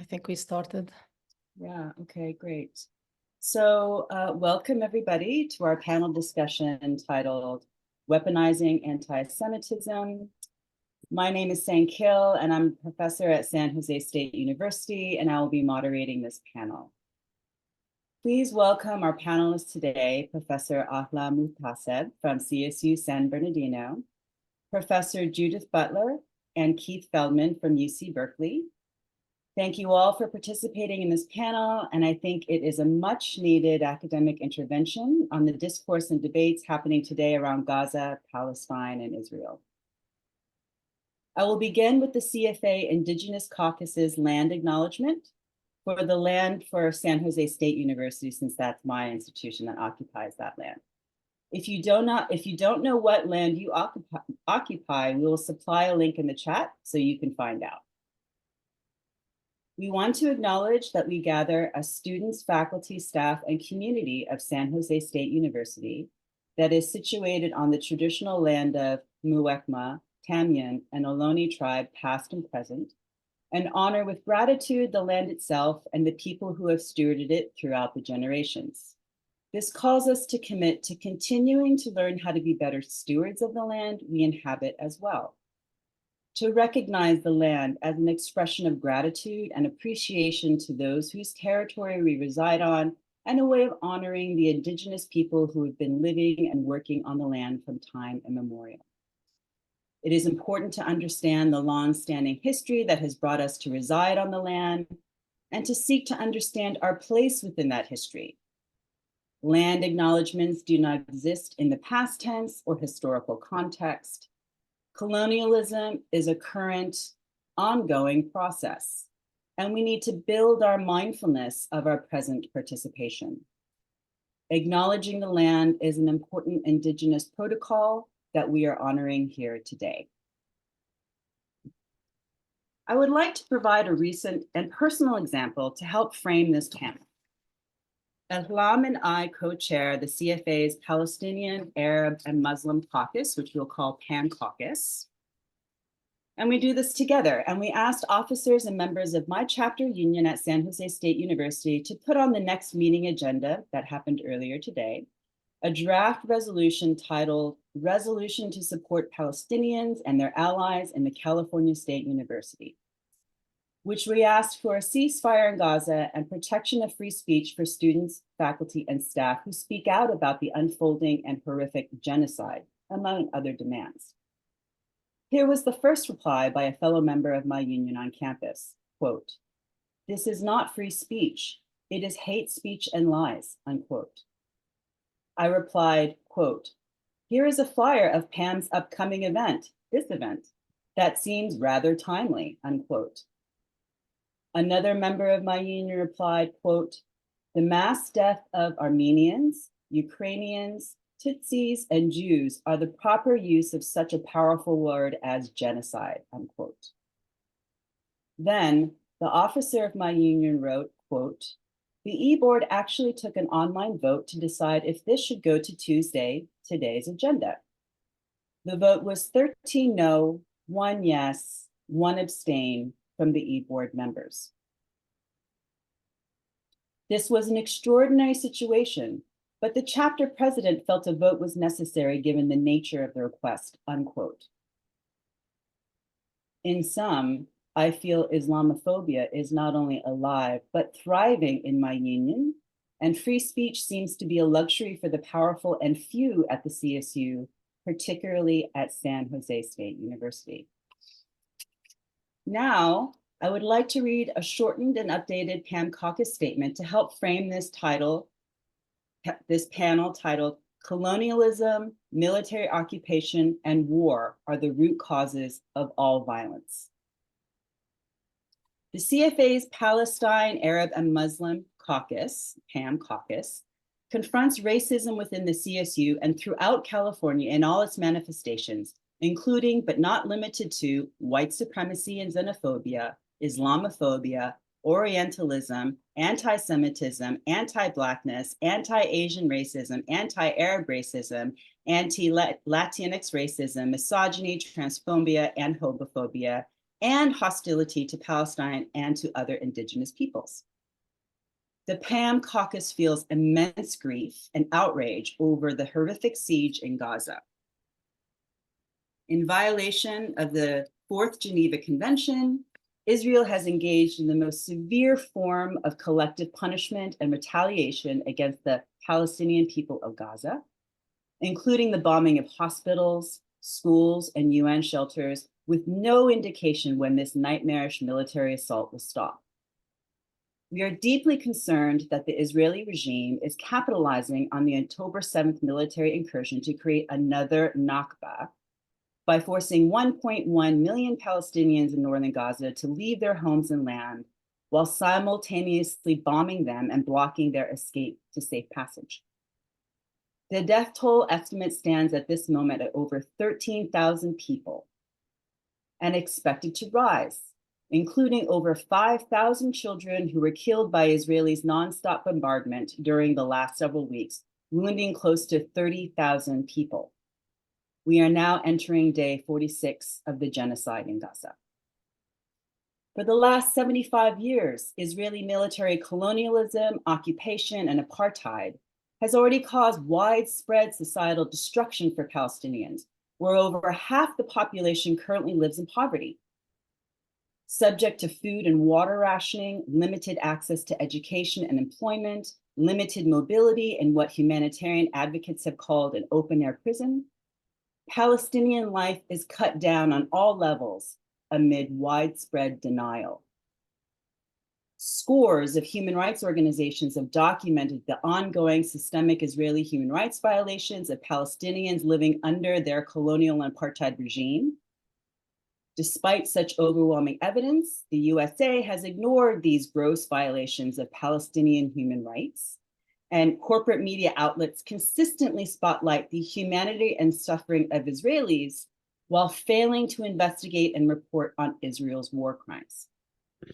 think we started. Yeah, okay, great. So welcome everybody to our panel discussion titled Weaponizing Anti-Semitism. My name is Sang Kill and I'm a professor at San Jose State University and I will be moderating this panel. Please welcome our panelists today, Professor Ahla Muhtaseb from CSU San Bernardino, Professor Judith Butler and Keith Feldman from UC Berkeley. Thank you all for participating in this panel, and I think it is a much needed academic intervention on the discourse and debates happening today around Gaza, Palestine, and Israel. I will begin with the CFA Indigenous Caucus's land acknowledgement for the land for San Jose State University, since that's my institution that occupies that land. If you don't know what land you occupy, we will supply a link in the chat so you can find out. We want to acknowledge that we gather as students, faculty, staff, and community of San Jose State University that is situated on the traditional land of Muwekma, Tamien, and Ohlone tribe, past and present, and honor with gratitude the land itself and the people who have stewarded it throughout the generations. This calls us to commit to continuing to learn how to be better stewards of the land we inhabit as well. To recognize the land as an expression of gratitude and appreciation to those whose territory we reside on, and a way of honoring the indigenous people who have been living and working on the land from time immemorial. It is important to understand the long-standing history that has brought us to reside on the land and to seek to understand our place within that history. Land acknowledgements do not exist in the past tense or historical context. Colonialism is a current, ongoing process, and we need to build our mindfulness of our present participation. Acknowledging the land is an important Indigenous protocol that we are honoring here today. I would like to provide a recent and personal example to help frame this panel. Ahlam and I co-chair the CFA's Palestinian, Arab, and Muslim Caucus, which we'll call PAN Caucus. And we do this together. And we asked officers and members of my chapter union at San Jose State University to put on the next meeting agenda that happened earlier today, a draft resolution titled Resolution to Support Palestinians and Their Allies in the California State University, which we asked for a ceasefire in Gaza and protection of free speech for students, faculty, and staff who speak out about the unfolding and horrific genocide, among other demands. Here was the first reply by a fellow member of my union on campus, quote, "This is not free speech. It is hate speech and lies," unquote. I replied, quote, "Here is a flyer of Pam's upcoming event, this event, that seems rather timely," unquote. Another member of my union replied, quote, "The mass death of Armenians, Ukrainians, Tutsis, and Jews are the proper use of such a powerful word as genocide," unquote. Then the officer of my union wrote, quote, "The e-board actually took an online vote to decide if this should go to today's agenda. The vote was 13 no, 1 yes, 1 abstain from the e-board members. This was an extraordinary situation, but the chapter president felt a vote was necessary given the nature of the request," unquote. In sum, I feel Islamophobia is not only alive, but thriving in my union, and free speech seems to be a luxury for the powerful and few at the CSU, particularly at San Jose State University. Now, I would like to read a shortened and updated PAM Caucus statement to help frame this panel titled Colonialism, Military Occupation, and War Are the Root Causes of All Violence. The CFA's Palestine, Arab, and Muslim Caucus, PAM Caucus, confronts racism within the CSU and throughout California in all its manifestations, including but not limited to white supremacy and xenophobia, Islamophobia, Orientalism, anti-Semitism, anti-Blackness, anti-Asian racism, anti-Arab racism, anti-Latinx racism, misogyny, transphobia, and homophobia, and hostility to Palestine and to other indigenous peoples. The PAM caucus feels immense grief and outrage over the horrific siege in Gaza. In violation of the Fourth Geneva Convention, Israel has engaged in the most severe form of collective punishment and retaliation against the Palestinian people of Gaza, including the bombing of hospitals, schools, and UN shelters, with no indication when this nightmarish military assault will stop. We are deeply concerned that the Israeli regime is capitalizing on the October 7th military incursion to create another Nakba by forcing 1.1 million Palestinians in northern Gaza to leave their homes and land while simultaneously bombing them and blocking their escape to safe passage. The death toll estimate stands at this moment at over 13,000 people and expected to rise, including over 5,000 children who were killed by Israelis' nonstop bombardment during the last several weeks, wounding close to 30,000 people. We are now entering day 46 of the genocide in Gaza. For the last 75 years, Israeli military colonialism, occupation, and apartheid has already caused widespread societal destruction for Palestinians, where over half the population currently lives in poverty. Subject to food and water rationing, limited access to education and employment, limited mobility, and what humanitarian advocates have called an open-air prison, Palestinian life is cut down on all levels amid widespread denial. Scores of human rights organizations have documented the ongoing systemic Israeli human rights violations of Palestinians living under their colonial and apartheid regime. Despite such overwhelming evidence, the USA has ignored these gross violations of Palestinian human rights, and corporate media outlets consistently spotlight the humanity and suffering of Israelis while failing to investigate and report on Israel's war crimes,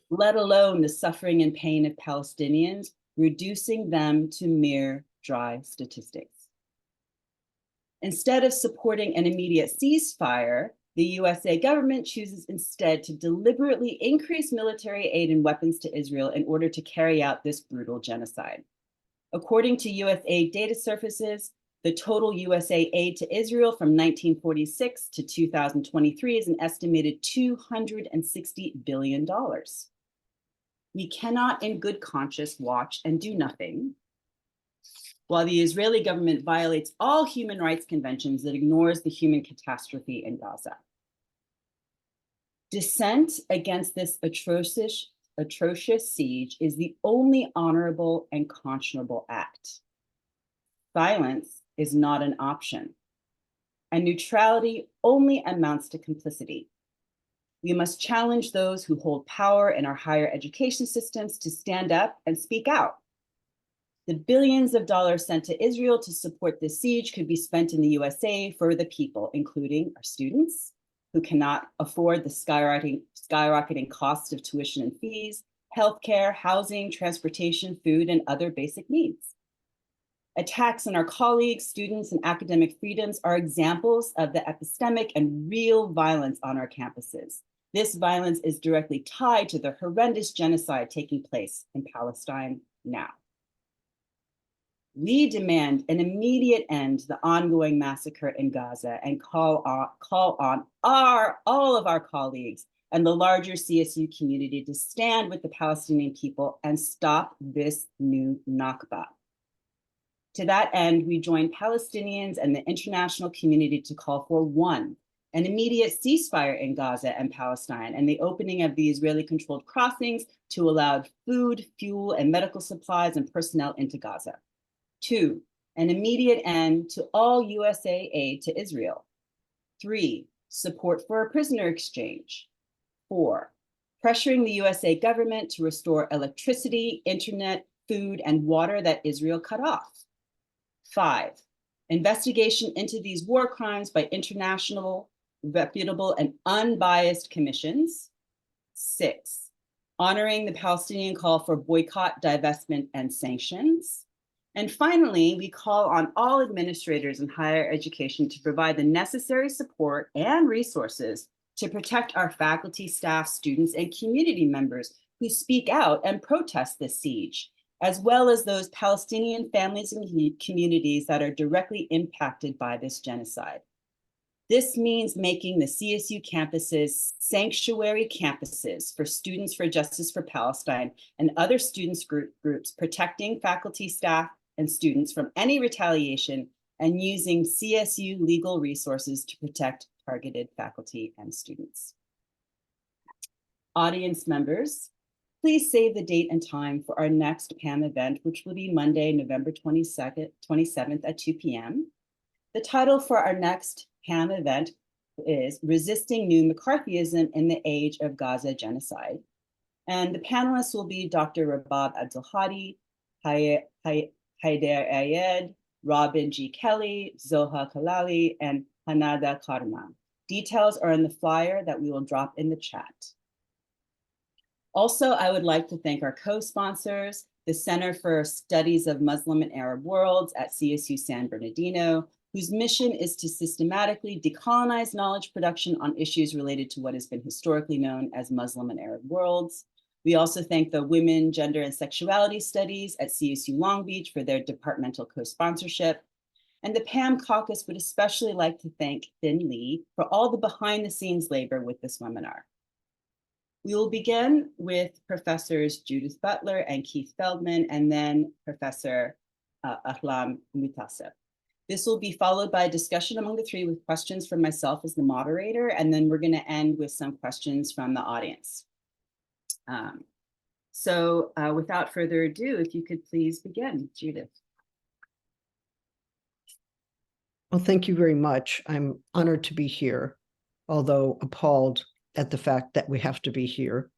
let alone the suffering and pain of Palestinians, reducing them to mere dry statistics. Instead of supporting an immediate ceasefire, the USA government chooses instead to deliberately increase military aid and weapons to Israel in order to carry out this brutal genocide. According to USAID data services, the total USA aid to Israel from 1946 to 2023 is an estimated $260 billion. We cannot in good conscience watch and do nothing while the Israeli government violates all human rights conventions that ignores the human catastrophe in Gaza. Dissent against this atrocious siege is the only honorable and conscionable act. Silence is not an option, and neutrality only amounts to complicity. We must challenge those who hold power in our higher education systems to stand up and speak out. The billions of dollars sent to Israel to support this siege could be spent in the USA for the people, including our students who cannot afford the skyrocketing costs of tuition and fees, healthcare, housing, transportation, food, and other basic needs. Attacks on our colleagues, students, and academic freedoms are examples of the epistemic and real violence on our campuses. This violence is directly tied to the horrendous genocide taking place in Palestine now. We demand an immediate end to the ongoing massacre in Gaza and call on all of our colleagues and the larger CSU community to stand with the Palestinian people and stop this new Nakba. To that end, we join Palestinians and the international community to call for one, an immediate ceasefire in Gaza and Palestine and the opening of the Israeli-controlled crossings to allow food, fuel, and medical supplies and personnel into Gaza. 2, an immediate end to all USA aid to Israel. 3, support for a prisoner exchange. 4, pressuring the USA government to restore electricity, internet, food, and water that Israel cut off. 5, investigation into these war crimes by international, reputable, and unbiased commissions. 6, honoring the Palestinian call for boycott, divestment, and sanctions. And finally, we call on all administrators in higher education to provide the necessary support and resources to protect our faculty, staff, students, and community members who speak out and protest this siege, as well as those Palestinian families and communities that are directly impacted by this genocide. This means making the CSU campuses sanctuary campuses for Students for Justice for Palestine and other students groups, protecting faculty, staff, and students from any retaliation, and using CSU legal resources to protect targeted faculty and students. Audience members, please save the date and time for our next PAM event, which will be Monday, November 27th at 2 p.m. The title for our next PAM event is Resisting New McCarthyism in the Age of Gaza Genocide. And the panelists will be Dr. Rabab Abdulhadi, Haider Ayed, Robin G. Kelly, Zoha Kalali, and Hanada Karma. Details are in the flyer that we will drop in the chat. Also, I would like to thank our co-sponsors, the Center for Studies of Muslim and Arab Worlds at CSU San Bernardino, whose mission is to systematically decolonize knowledge production on issues related to what has been historically known as Muslim and Arab worlds. We also thank the Women, Gender, and Sexuality Studies at CSU Long Beach for their departmental co-sponsorship. And the PAM Caucus would especially like to thank Thin Lee for all the behind-the-scenes labor with this webinar. We will begin with Professors Judith Butler and Keith Feldman, and then Professor Ahlam Mutaseb. This will be followed by a discussion among the three with questions from myself as the moderator, and then we're going to end with some questions from the audience. Without further ado, if you could please begin, Judith. Well, thank you very much. I'm honored to be here, although appalled at the fact that we have to be here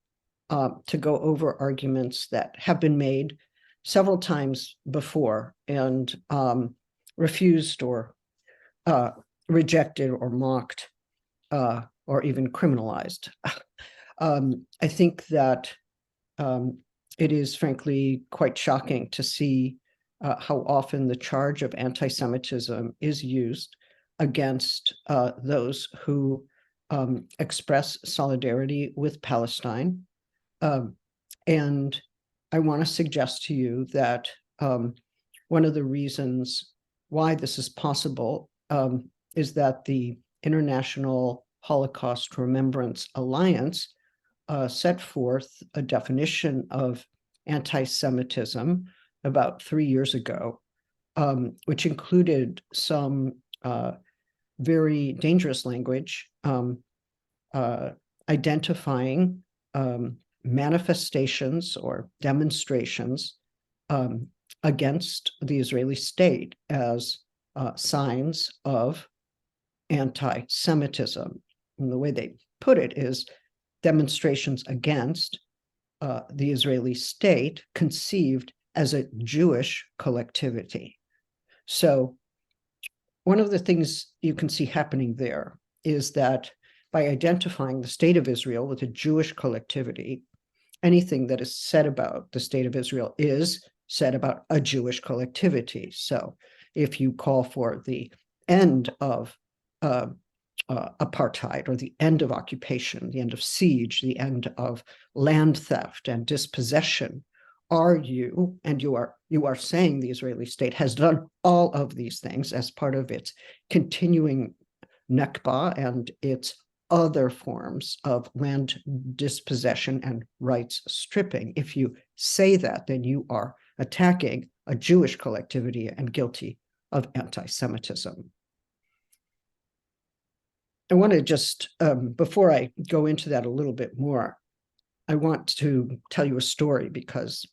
to go over arguments that have been made several times before and refused or rejected or mocked or even criminalized. I think that it is frankly quite shocking to see how often the charge of anti-Semitism is used against those who express solidarity with Palestine. And I want to suggest to you that one of the reasons why this is possible is that the International Holocaust Remembrance Alliance set forth a definition of anti-Semitism about 3 years ago, which included some very dangerous language identifying manifestations or demonstrations against the Israeli state as signs of anti-Semitism. And the way they put it is demonstrations against the Israeli state conceived as a Jewish collectivity. So one of the things you can see happening there is that by identifying the state of Israel with a Jewish collectivity, anything that is said about the state of Israel is said about a Jewish collectivity. So if you call for the end of apartheid or the end of occupation, the end of siege, the end of land theft and dispossession, you are saying the Israeli state has done all of these things as part of its continuing Nakba and its other forms of land dispossession and rights stripping. If you say that, then you are attacking a Jewish collectivity and guilty of anti-Semitism. I want to just, before I go into that a little bit more, I want to tell you a story because,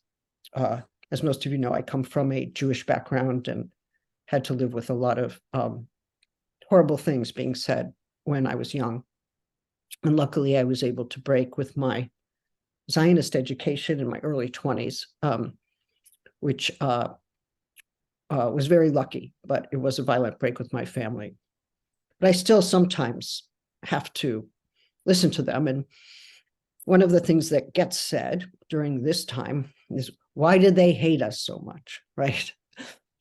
as most of you know, I come from a Jewish background and had to live with a lot of horrible things being said when I was young. And luckily, I was able to break with my Zionist education in my early 20s, which was very lucky, but it was a violent break with my family. But I still sometimes have to listen to them. And one of the things that gets said during this time is, why did they hate us so much, right?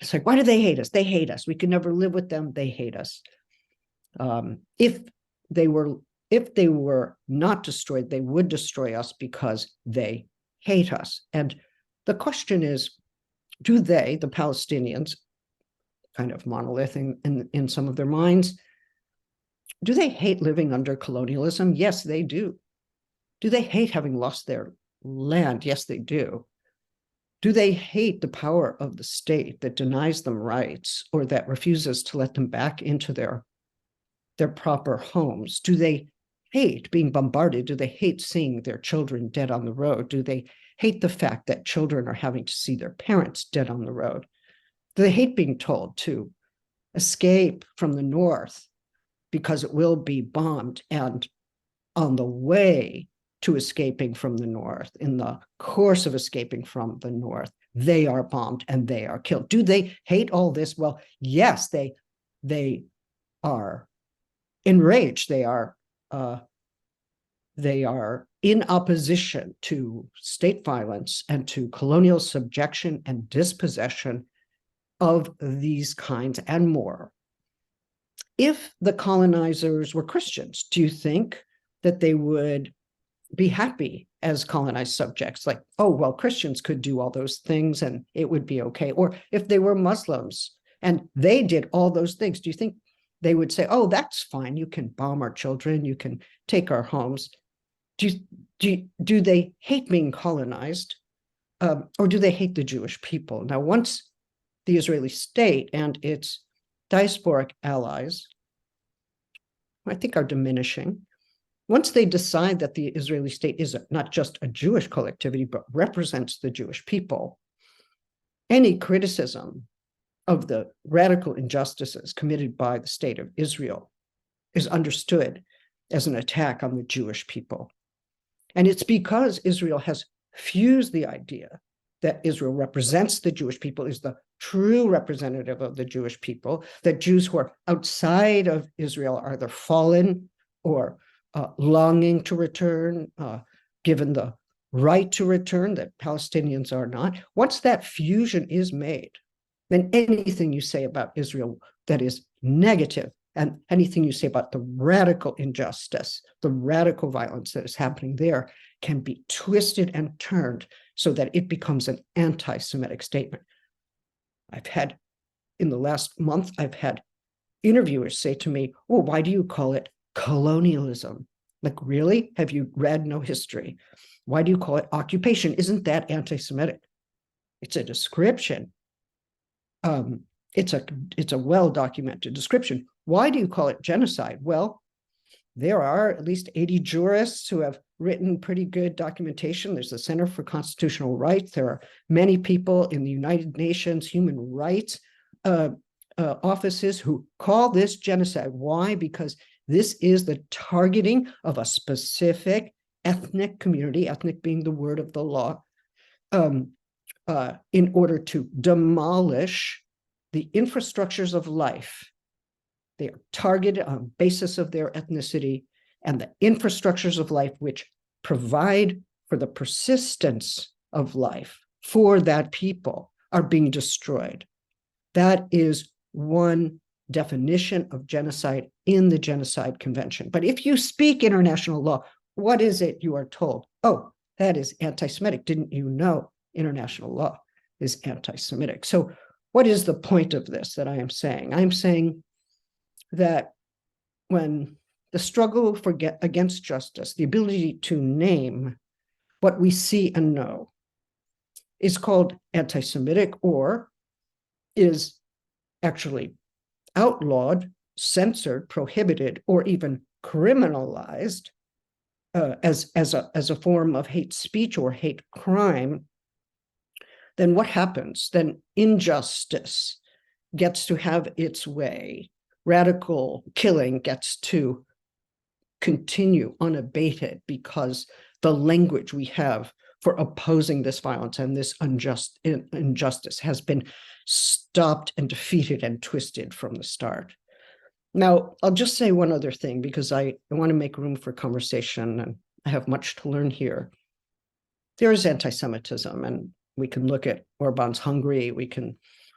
It's like, why do they hate us? They hate us. We can never live with them. They hate us. If if they were not destroyed, they would destroy us because they hate us. And the question is, do they, the Palestinians, kind of monolith in some of their minds, do they hate living under colonialism? Yes, they do. Do they hate having lost their land? Yes, they do. Do they hate the power of the state that denies them rights or that refuses to let them back into their proper homes? Do they hate being bombarded? Do they hate seeing their children dead on the road? Do they hate the fact that children are having to see their parents dead on the road? Do they hate being told to escape from the north because it will be bombed, and on the way to escaping from the north, in the course of escaping from the north, they are bombed and they are killed? Do they hate all this? Well, yes, they are enraged. They are in opposition to state violence and to colonial subjection and dispossession of these kinds and more. If the colonizers were Christians, do you think that they would be happy as colonized subjects? Like, oh, well, Christians could do all those things and it would be okay. Or if they were Muslims and they did all those things, do you think they would say, oh, that's fine, you can bomb our children, you can take our homes? Do they hate being colonized, or do they hate the Jewish people? Now, once the Israeli state and its diasporic allies, I think, are diminishing, once they decide that the Israeli state is not just a Jewish collectivity, but represents the Jewish people, any criticism of the radical injustices committed by the state of Israel is understood as an attack on the Jewish people. And it's because Israel has fused the idea that Israel represents the Jewish people, is the true representative of the Jewish people, that Jews who are outside of Israel are either fallen or longing to return, given the right to return, that Palestinians are not. Once that fusion is made, then anything you say about Israel that is negative, and anything you say about the radical injustice, the radical violence that is happening there, can be twisted and turned so that it becomes an anti-Semitic statement. In the last month, I've had interviewers say to me, oh, why do you call it colonialism? Like, really? Have you read no history? Why do you call it occupation? Isn't that anti-Semitic? It's a description. It's a well-documented description. Why do you call it genocide? Well, there are at least 80 jurists who have written pretty good documentation. There's the Center for Constitutional Rights. There are many people in the United Nations human rights offices who call this genocide. Why? Because this is the targeting of a specific ethnic community, ethnic being the word of the law, in order to demolish the infrastructures of life. They are targeted on the basis of their ethnicity, and the infrastructures of life which provide for the persistence of life for that people are being destroyed. That is one definition of genocide in the Genocide Convention. But if you speak international law, what is it you are told? Oh, that is anti-Semitic. Didn't you know international law is anti-Semitic? So what is the point of this that I am saying? I'm saying that when the struggle against justice, the ability to name what we see and know, is called anti-Semitic, or is actually outlawed, censored, prohibited, or even criminalized as a form of hate speech or hate crime, then what happens? Then injustice gets to have its way. Radical killing gets to continue unabated because the language we have for opposing this violence and this injustice has been stopped and defeated and twisted from the start. Now, I'll just say one other thing, because I want to make room for conversation and I have much to learn here. There is anti-Semitism, and we can look at Orban's Hungary. We can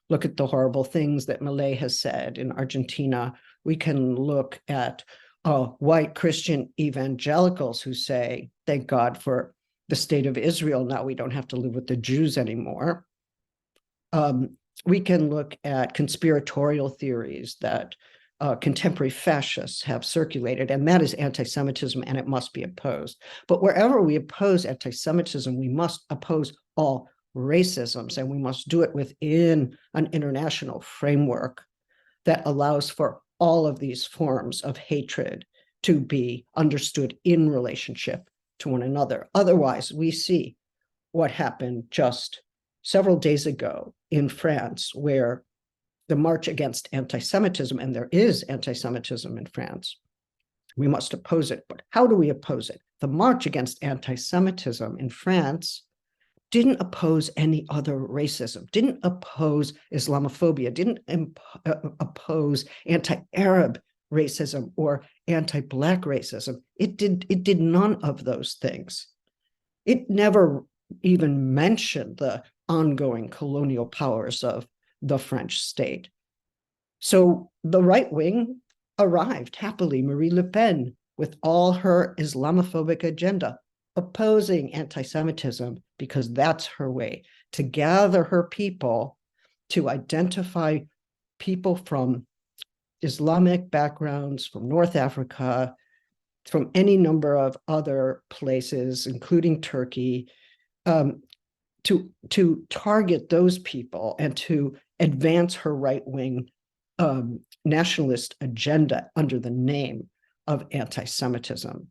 look at the horrible things that Milei has said in Argentina. We can look at white Christian evangelicals who say, thank God for the state of Israel. Now we don't have to live with the Jews anymore. We can look at conspiratorial theories that contemporary fascists have circulated, and that is anti-Semitism, and it must be opposed. But wherever we oppose anti-Semitism, we must oppose all racisms, and we must do it within an international framework that allows for all of these forms of hatred to be understood in relationship to one another. Otherwise, we see what happened just several days ago in France, where the march against anti-Semitism, and there is anti-Semitism in France, we must oppose it. But how do we oppose it? The march against anti-Semitism in France didn't oppose any other racism, didn't oppose Islamophobia, didn't oppose anti-Arab racism or anti-Black racism. It did none of those things. It never even mentioned the ongoing colonial powers of the French state. So the right wing arrived happily, Marie Le Pen, with all her Islamophobic agenda, opposing anti-Semitism because that's her way to gather her people, to identify people from Islamic backgrounds, from North Africa, from any number of other places, including Turkey, to target those people and to advance her right-wing nationalist agenda under the name of anti-Semitism.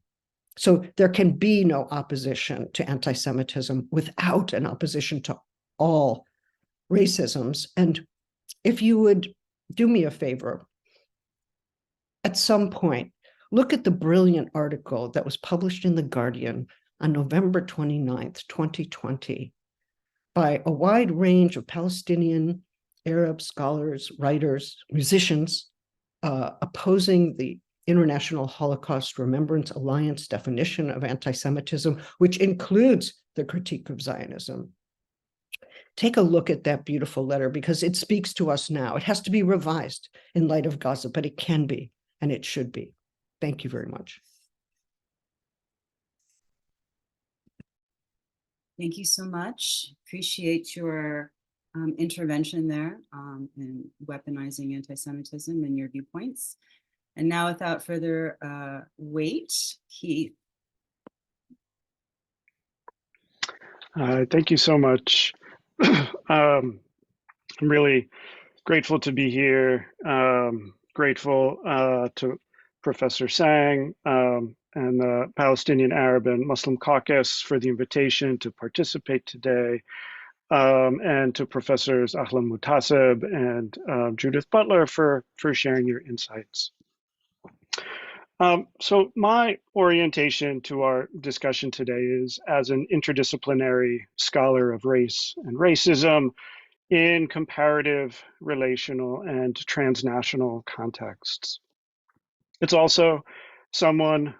So there can be no opposition to anti-Semitism without an opposition to all racisms. And if you would do me a favor, at some point, look at the brilliant article that was published in The Guardian on November 29th, 2020, by a wide range of Palestinian, Arab scholars, writers, musicians, opposing the International Holocaust Remembrance Alliance definition of anti-Semitism, which includes the critique of Zionism. Take a look at that beautiful letter because it speaks to us now. It has to be revised in light of Gaza, but it can be, and it should be. Thank you very much. Thank you so much. Appreciate your intervention there in weaponizing anti-Semitism and your viewpoints. And now, without further wait, Keith. Thank you so much. I'm really grateful to be here. Grateful to Professor Sang and the Palestinian Arab and Muslim Caucus for the invitation to participate today, and to Professors Ahlam Mutasib and Judith Butler for sharing your insights. So my orientation to our discussion today is as an interdisciplinary scholar of race and racism in comparative, relational, and transnational contexts. It's also someone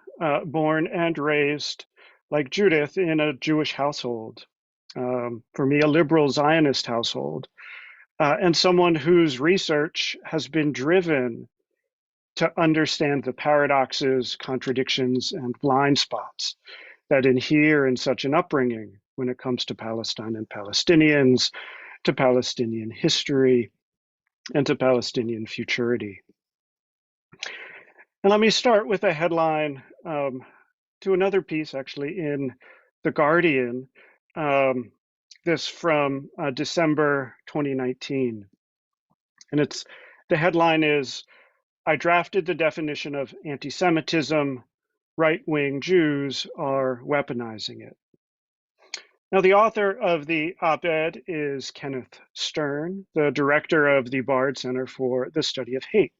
born and raised, like Judith, in a Jewish household. For me, a liberal Zionist household, and someone whose research has been driven to understand the paradoxes, contradictions, and blind spots that inhere in such an upbringing when it comes to Palestine and Palestinians, to Palestinian history, and to Palestinian futurity. And let me start with a headline to another piece actually in The Guardian, this from December 2019. And the headline is, I drafted the definition of anti-Semitism, right-wing Jews are weaponizing it. Now, the author of the op-ed is Kenneth Stern, the director of the Bard Center for the Study of Hate.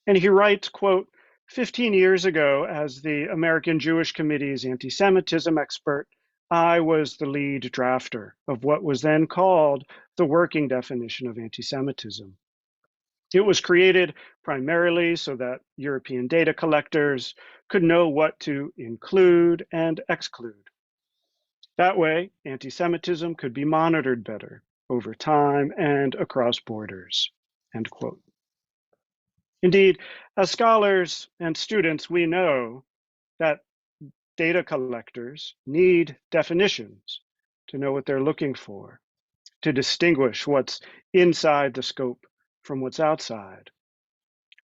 And he writes, quote, 15 years ago, as the American Jewish Committee's anti-Semitism expert, I was the lead drafter of what was then called the working definition of anti-Semitism. It was created primarily so that European data collectors could know what to include and exclude. That way, anti-Semitism could be monitored better over time and across borders, end quote. Indeed, as scholars and students, we know that data collectors need definitions to know what they're looking for, to distinguish what's inside the scope from what's outside.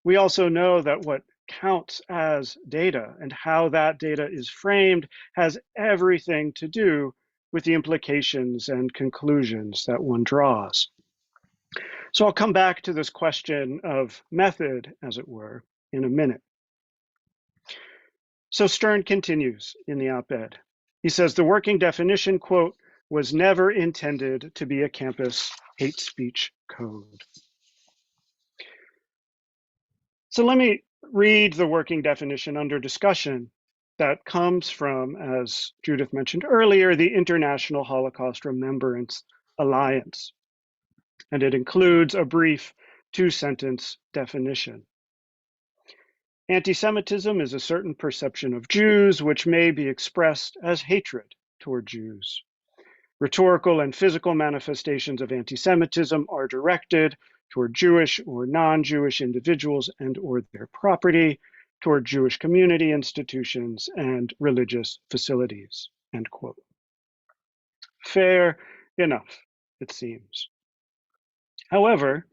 We also know that what counts as data and how that data is framed has everything to do with the implications and conclusions that one draws. So I'll come back to this question of method, as it were, in a minute. So Stern continues in the op-ed. He says the working definition, quote, was never intended to be a campus hate speech code. So let me read the working definition under discussion that comes from, as Judith mentioned earlier, the International Holocaust Remembrance Alliance. And it includes a brief two-sentence definition. Anti-Semitism is a certain perception of Jews which may be expressed as hatred toward Jews. Rhetorical and physical manifestations of anti-Semitism are directed toward Jewish or non-Jewish individuals and or their property, toward Jewish community institutions and religious facilities, end quote. Fair enough, it seems. However,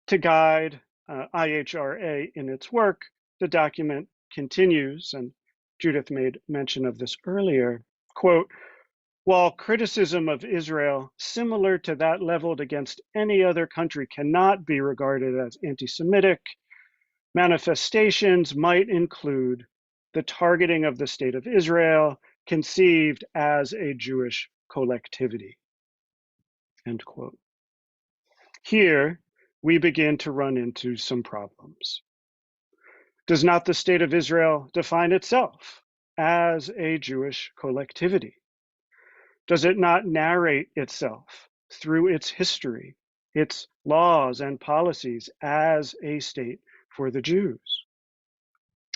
to guide IHRA in its work, the document continues, and Judith made mention of this earlier, quote, while criticism of Israel similar to that leveled against any other country cannot be regarded as anti-Semitic, manifestations might include the targeting of the state of Israel conceived as a Jewish collectivity, end quote. Here, we begin to run into some problems. Does not the state of Israel define itself as a Jewish collectivity? Does it not narrate itself through its history, its laws and policies as a state for the Jews?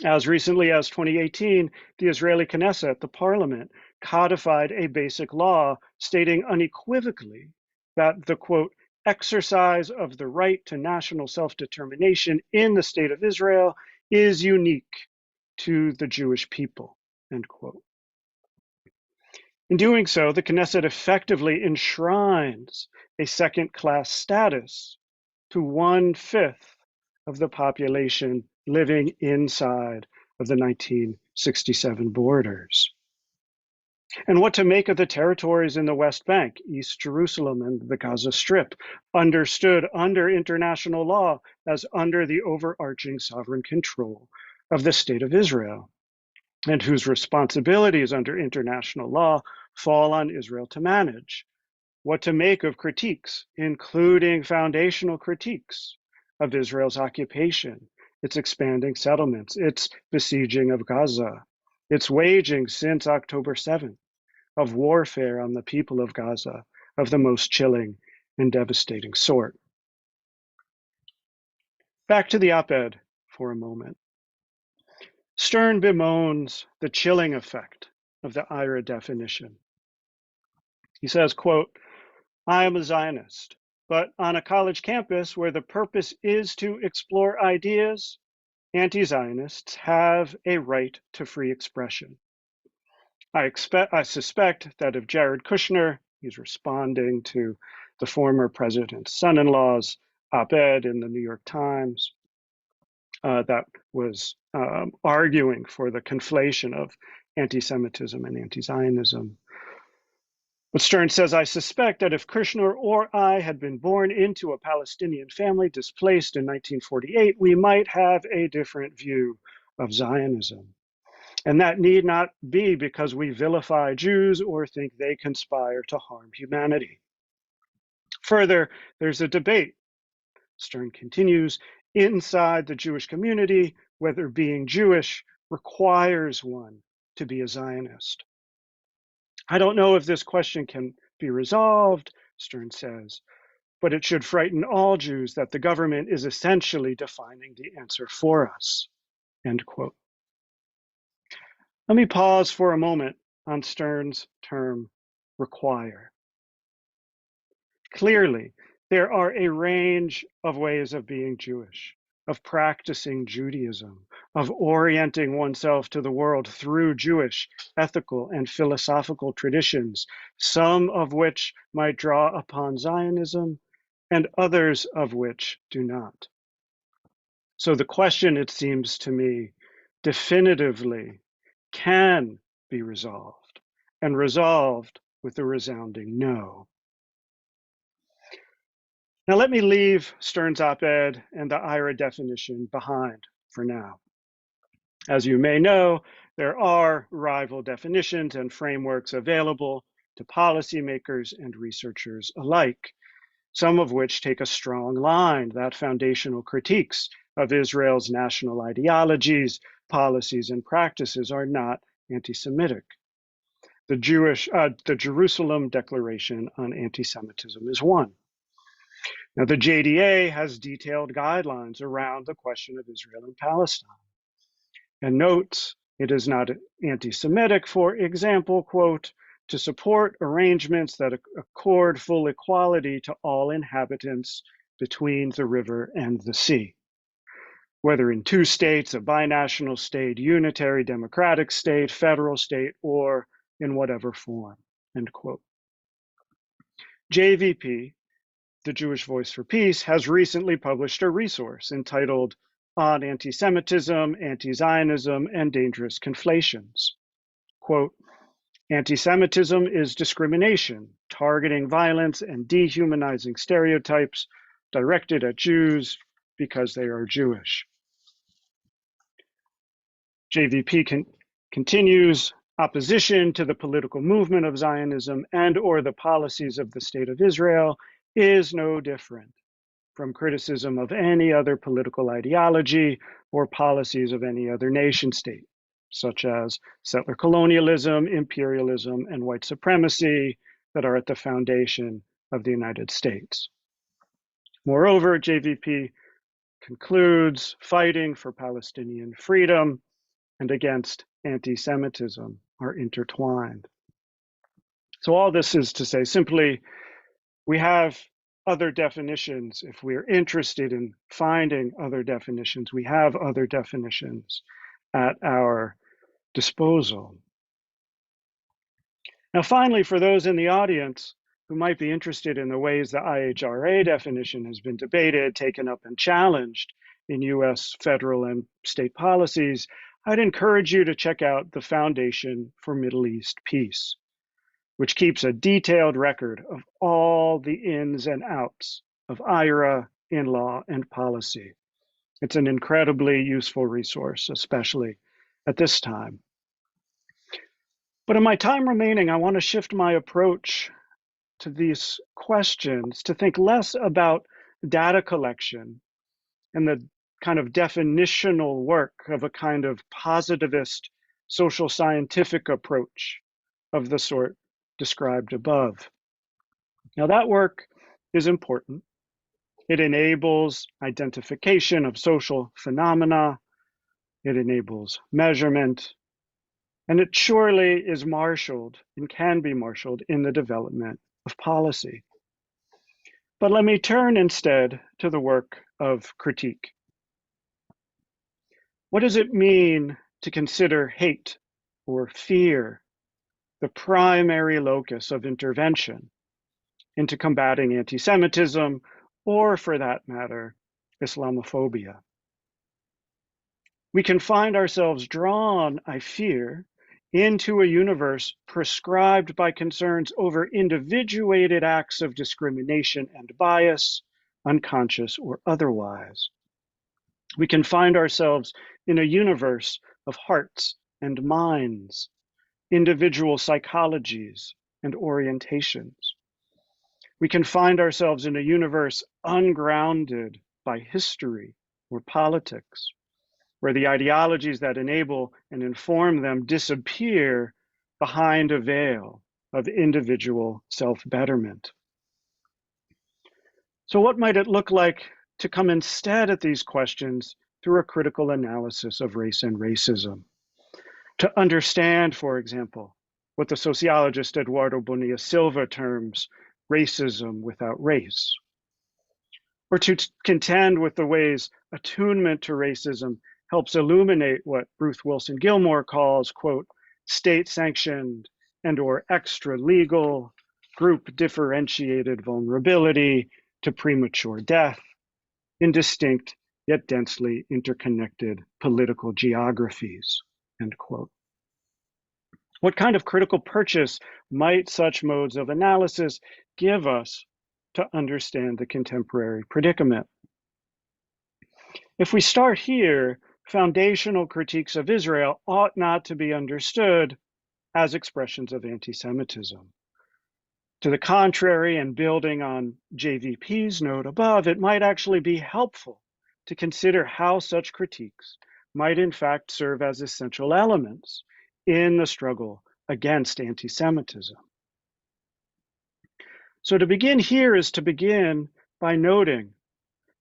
As recently as 2018, the Israeli Knesset, the parliament, codified a basic law stating unequivocally that the, quote, exercise of the right to national self-determination in the state of Israel is unique to the Jewish people, end quote. In doing so, the Knesset effectively enshrines a second-class status to 1/5 of the population living inside of the 1967 borders. And what to make of the territories in the West Bank, East Jerusalem, and the Gaza Strip, understood under international law as under the overarching sovereign control of the State of Israel, and whose responsibilities under international law fall on Israel to manage. What to make of critiques, including foundational critiques of Israel's occupation, its expanding settlements, its besieging of Gaza, its waging since October 7th of warfare on the people of Gaza of the most chilling and devastating sort. Back to the op-ed for a moment. Stern bemoans the chilling effect of the IRA definition. He says, quote, I am a Zionist, but on a college campus where the purpose is to explore ideas, anti-Zionists have a right to free expression. I suspect that if Jared Kushner, he's responding to the former president's son-in-law's op-ed in the New York Times, that was arguing for the conflation of anti-Semitism and anti-Zionism. But Stern says, I suspect that if Kushner or I had been born into a Palestinian family displaced in 1948, we might have a different view of Zionism. And that need not be because we vilify Jews or think they conspire to harm humanity. Further, there's a debate, Stern continues, inside the Jewish community, whether being Jewish requires one to be a Zionist. I don't know if this question can be resolved, Stern says, but it should frighten all Jews that the government is essentially defining the answer for us, end quote. Let me pause for a moment on Stern's term, require. Clearly, there are a range of ways of being Jewish, of practicing Judaism, of orienting oneself to the world through Jewish ethical and philosophical traditions, some of which might draw upon Zionism and others of which do not. So the question, it seems to me, definitively can be resolved, and resolved with a resounding no. Now let me leave Stern's op-ed and the IRA definition behind for now. As you may know, there are rival definitions and frameworks available to policymakers and researchers alike, some of which take a strong line that foundational critiques of Israel's national ideologies, policies, and practices are not anti-Semitic. The Jerusalem Declaration on Anti-Semitism is one. Now, the JDA has detailed guidelines around the question of Israel and Palestine, and notes it is not anti-Semitic, for example, quote, to support arrangements that accord full equality to all inhabitants between the river and the sea, whether in two states, a binational state, unitary democratic state, federal state, or in whatever form, end quote. JVP, the Jewish Voice for Peace, has recently published a resource entitled On Anti-Semitism, Anti-Zionism, and Dangerous Conflations. Quote, anti-Semitism is discrimination, targeting violence and dehumanizing stereotypes directed at Jews because they are Jewish. JVP continues, opposition to the political movement of Zionism and or the policies of the State of Israel is no different from criticism of any other political ideology or policies of any other nation state, such as settler colonialism, imperialism, and white supremacy that are at the foundation of the United States. Moreover, JVP concludes, fighting for Palestinian freedom and against anti-Semitism are intertwined. So all this is to say simply, we have other definitions. If we're interested in finding other definitions, we have other definitions at our disposal. Now, finally, for those in the audience who might be interested in the ways the IHRA definition has been debated, taken up, and challenged in US federal and state policies, I'd encourage you to check out the Foundation for Middle East Peace, which keeps a detailed record of all the ins and outs of IRA in law and policy. It's an incredibly useful resource, especially at this time. But in my time remaining, I want to shift my approach to these questions to think less about data collection and the kind of definitional work of a kind of positivist social scientific approach of the sort described above. Now, that work is important. It enables identification of social phenomena. It enables measurement. And it surely is marshaled and can be marshaled in the development of policy. But let me turn instead to the work of critique. What does it mean to consider hate or fear the primary locus of intervention into combating anti-Semitism, or for that matter, Islamophobia? We can find ourselves drawn, I fear, into a universe prescribed by concerns over individuated acts of discrimination and bias, unconscious or otherwise. We can find ourselves in a universe of hearts and minds, individual psychologies and orientations. We can find ourselves in a universe ungrounded by history or politics, where the ideologies that enable and inform them disappear behind a veil of individual self-betterment. So what might it look like to come instead at these questions through a critical analysis of race and racism? To understand, for example, what the sociologist Eduardo Bonilla Silva terms racism without race. or to contend with the ways attunement to racism helps illuminate what Ruth Wilson Gilmore calls, quote, state-sanctioned and or extra-legal, group-differentiated vulnerability to premature death in distinct yet densely interconnected political geographies, end quote. What kind of critical purchase might such modes of analysis give us to understand the contemporary predicament? If we start here, foundational critiques of Israel ought not to be understood as expressions of anti-Semitism. To the contrary, and building on JVP's note above, it might actually be helpful to consider how such critiques might in fact serve as essential elements in the struggle against anti-Semitism. So to begin here is to begin by noting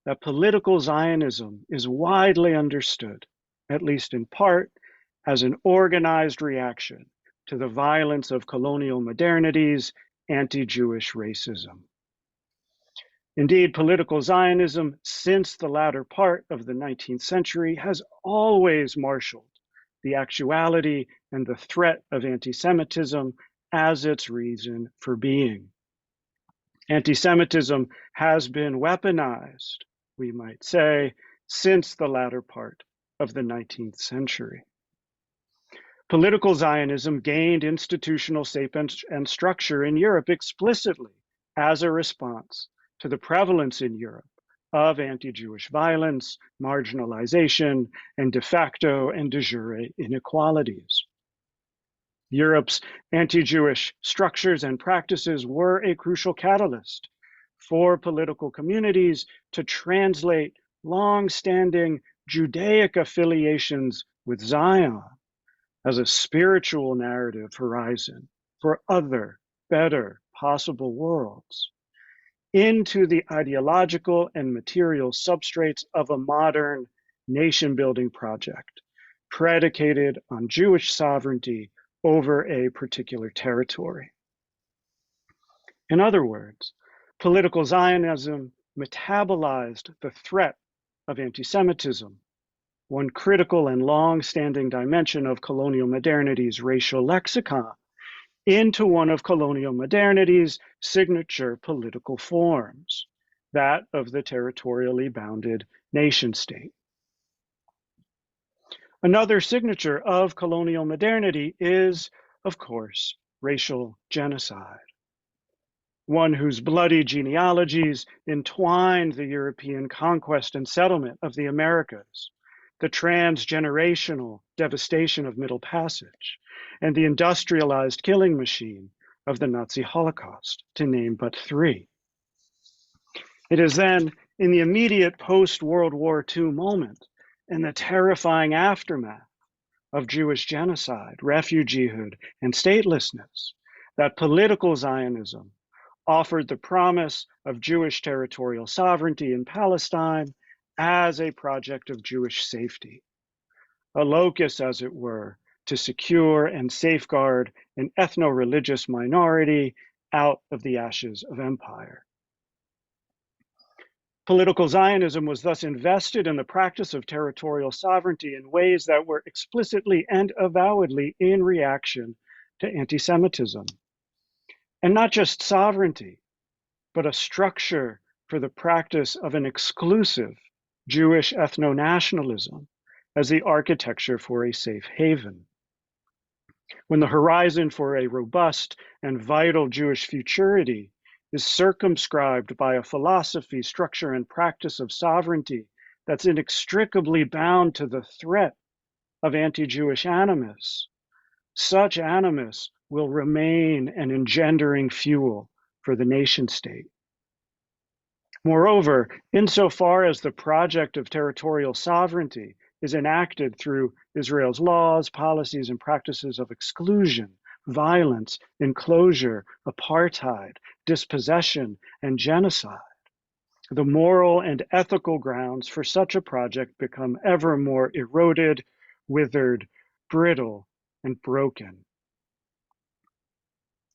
that political Zionism is widely understood, at least in part, as an organized reaction to the violence of colonial modernity's anti-Jewish racism. Indeed, political Zionism, since the latter part of the 19th century, has always marshaled the actuality and the threat of anti-Semitism as its reason for being. Anti-Semitism has been weaponized, we might say, since the latter part of the 19th century. Political Zionism gained institutional shape and structure in Europe explicitly as a response to the prevalence in Europe of anti-Jewish violence, marginalization, and de facto and de jure inequalities. Europe's anti-Jewish structures and practices were a crucial catalyst for political communities to translate long-standing Judaic affiliations with Zion as a spiritual narrative horizon for other, better, possible worlds into the ideological and material substrates of a modern nation-building project predicated on Jewish sovereignty over a particular territory. In other words, political Zionism metabolized the threat of anti-Semitism, one critical and long-standing dimension of colonial modernity's racial lexicon, into one of colonial modernity's signature political forms, that of the territorially bounded nation-state. Another signature of colonial modernity is, of course, racial genocide, one whose bloody genealogies entwined the European conquest and settlement of the Americas, the transgenerational devastation of Middle Passage, and the industrialized killing machine of the Nazi Holocaust, to name but three. It is then, in the immediate post-World War II moment, and the terrifying aftermath of Jewish genocide, refugeehood, and statelessness, that political Zionism offered the promise of Jewish territorial sovereignty in Palestine as a project of Jewish safety, a locus, as it were, to secure and safeguard an ethno-religious minority out of the ashes of empire. Political Zionism was thus invested in the practice of territorial sovereignty in ways that were explicitly and avowedly in reaction to anti-Semitism. And not just sovereignty, but a structure for the practice of an exclusive Jewish ethno-nationalism as the architecture for a safe haven. When the horizon for a robust and vital Jewish futurity is circumscribed by a philosophy, structure, and practice of sovereignty that's inextricably bound to the threat of anti-Jewish animus, such animus will remain an engendering fuel for the nation-state. Moreover, insofar as the project of territorial sovereignty is enacted through Israel's laws, policies, and practices of exclusion, violence, enclosure, apartheid, dispossession, and genocide, the moral and ethical grounds for such a project become ever more eroded, withered, brittle, and broken.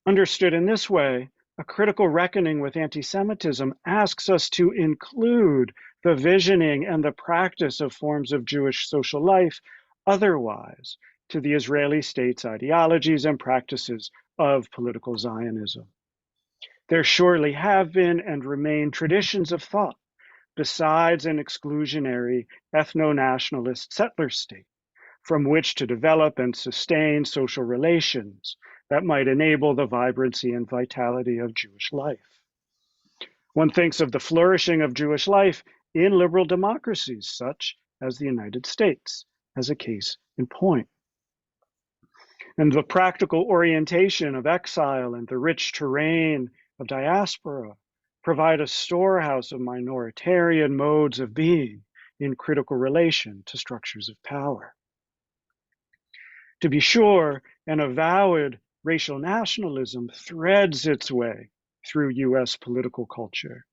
Understood in this way, A critical reckoning with anti-Semitism asks us to include the visioning and the practice of forms of Jewish social life otherwise to the Israeli state's ideologies and practices of political Zionism. There surely have been and remain traditions of thought besides an exclusionary ethno-nationalist settler state from which to develop and sustain social relations that might enable the vibrancy and vitality of Jewish life. One thinks of the flourishing of Jewish life in liberal democracies such as the United States as a case in point. And the practical orientation of exile and the rich terrain of diaspora provide a storehouse of minoritarian modes of being in critical relation to structures of power. To be sure, an avowed racial nationalism threads its way through US political culture,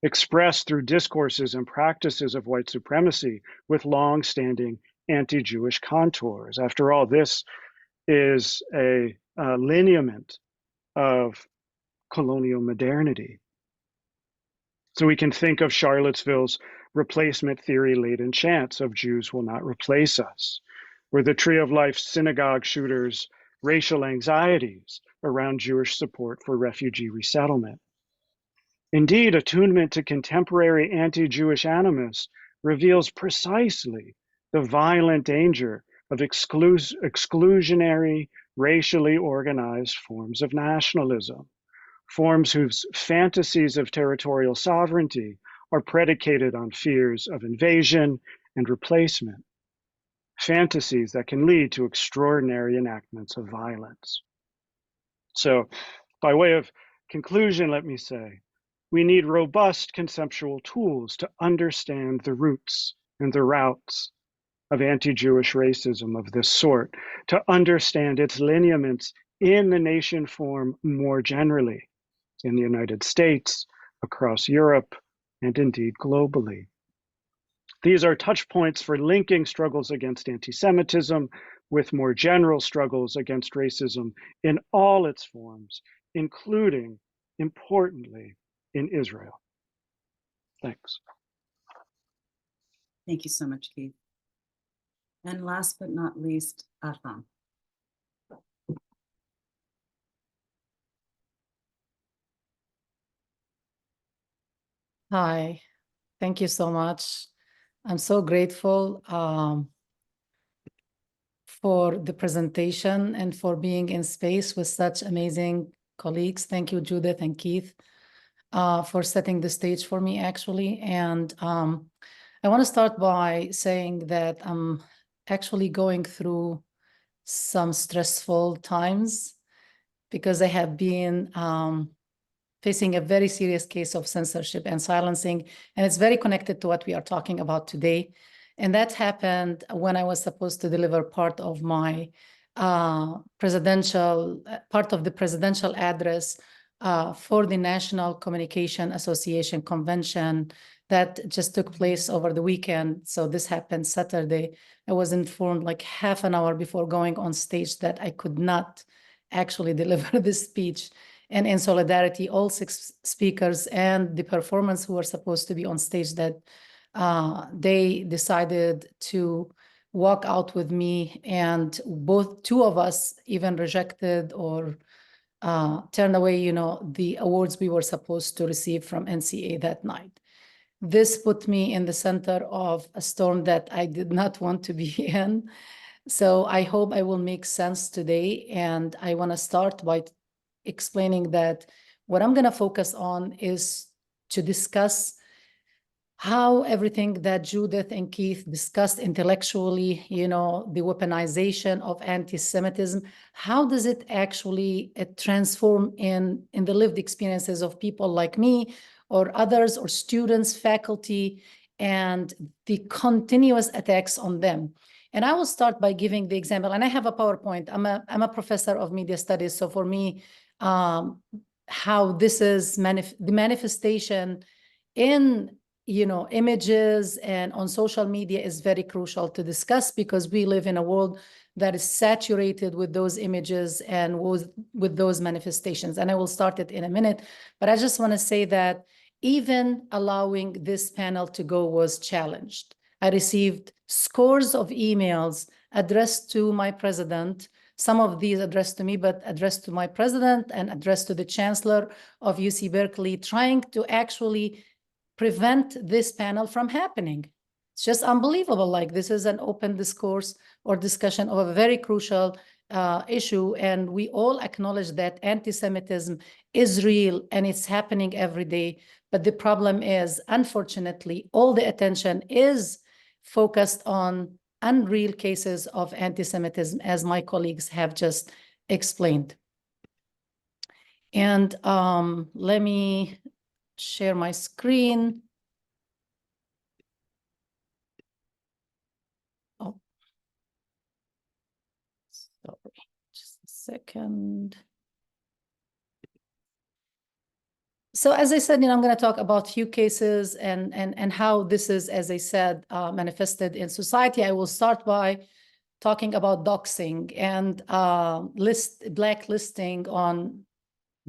expressed through discourses and practices of white supremacy with long-standing anti-Jewish contours. After all, this is a lineament of colonial modernity. So we can think of Charlottesville's replacement theory-laden chants of Jews will not replace us, or the Tree of Life synagogue shooters' racial anxieties around Jewish support for refugee resettlement. Indeed, attunement to contemporary anti-Jewish animus reveals precisely the violent danger of exclusionary, racially organized forms of nationalism, forms whose fantasies of territorial sovereignty are predicated on fears of invasion and replacement, fantasies that can lead to extraordinary enactments of violence. So, by way of conclusion, let me say, we need robust conceptual tools to understand the roots and the routes of anti-Jewish racism of this sort, to understand its lineaments in the nation form more generally, in the United States, across Europe, and indeed globally. These are touch points for linking struggles against anti-Semitism with more general struggles against racism in all its forms, including, importantly, in Israel. Thanks. Thank you so much, Keith. And last but not least, Afam. Hi, thank you so much. I'm so grateful for the presentation and for being in space with such amazing colleagues. Thank you, Judith and Keith, for setting the stage for me, actually. And I want to start by saying that I'm actually going through some stressful times because I have been facing a very serious case of censorship and silencing, and it's very connected to what we are talking about today. And that happened when I was supposed to deliver part of my presidential address for the National Communication Association Convention that just took place over the weekend. So this happened Saturday. I was informed like half an hour before going on stage that I could not actually deliver this speech. And in solidarity, all 6 speakers and the performers who were supposed to be on stage, that they decided to walk out with me, and 2 of us even rejected or turned away, the awards we were supposed to receive from NCA that night. This put me in the center of a storm that I did not want to be in. So I hope I will make sense today. And I want to start by explaining that what I'm going to focus on is to discuss how everything that Judith and Keith discussed intellectually, the weaponization of anti-Semitism, how does it actually transform in the lived experiences of people like me or others or students, faculty, and the continuous attacks on them. And I will start by giving the example, and I have a PowerPoint. I'm a professor of media studies, so for me, how this is the manifestation in images and on social media is very crucial to discuss, because we live in a world that is saturated with those images and with those manifestations. And I will start it in a minute, but I just want to say that even allowing this panel to go was challenged. I received scores of emails addressed to my president, some of these addressed to me, but addressed to my president and addressed to the chancellor of UC Berkeley, trying to actually prevent this panel from happening. It's just unbelievable. Like, this is an open discourse or discussion of a very crucial issue, and we all acknowledge that anti-Semitism is real and it's happening every day. But the problem is, unfortunately, all the attention is focused on unreal cases of anti-Semitism, as my colleagues have just explained. And let me share my screen. Oh, sorry, just a second. So as I said, I'm going to talk about few cases and how this is, as I said, manifested in society. I will start by talking about doxing and blacklisting on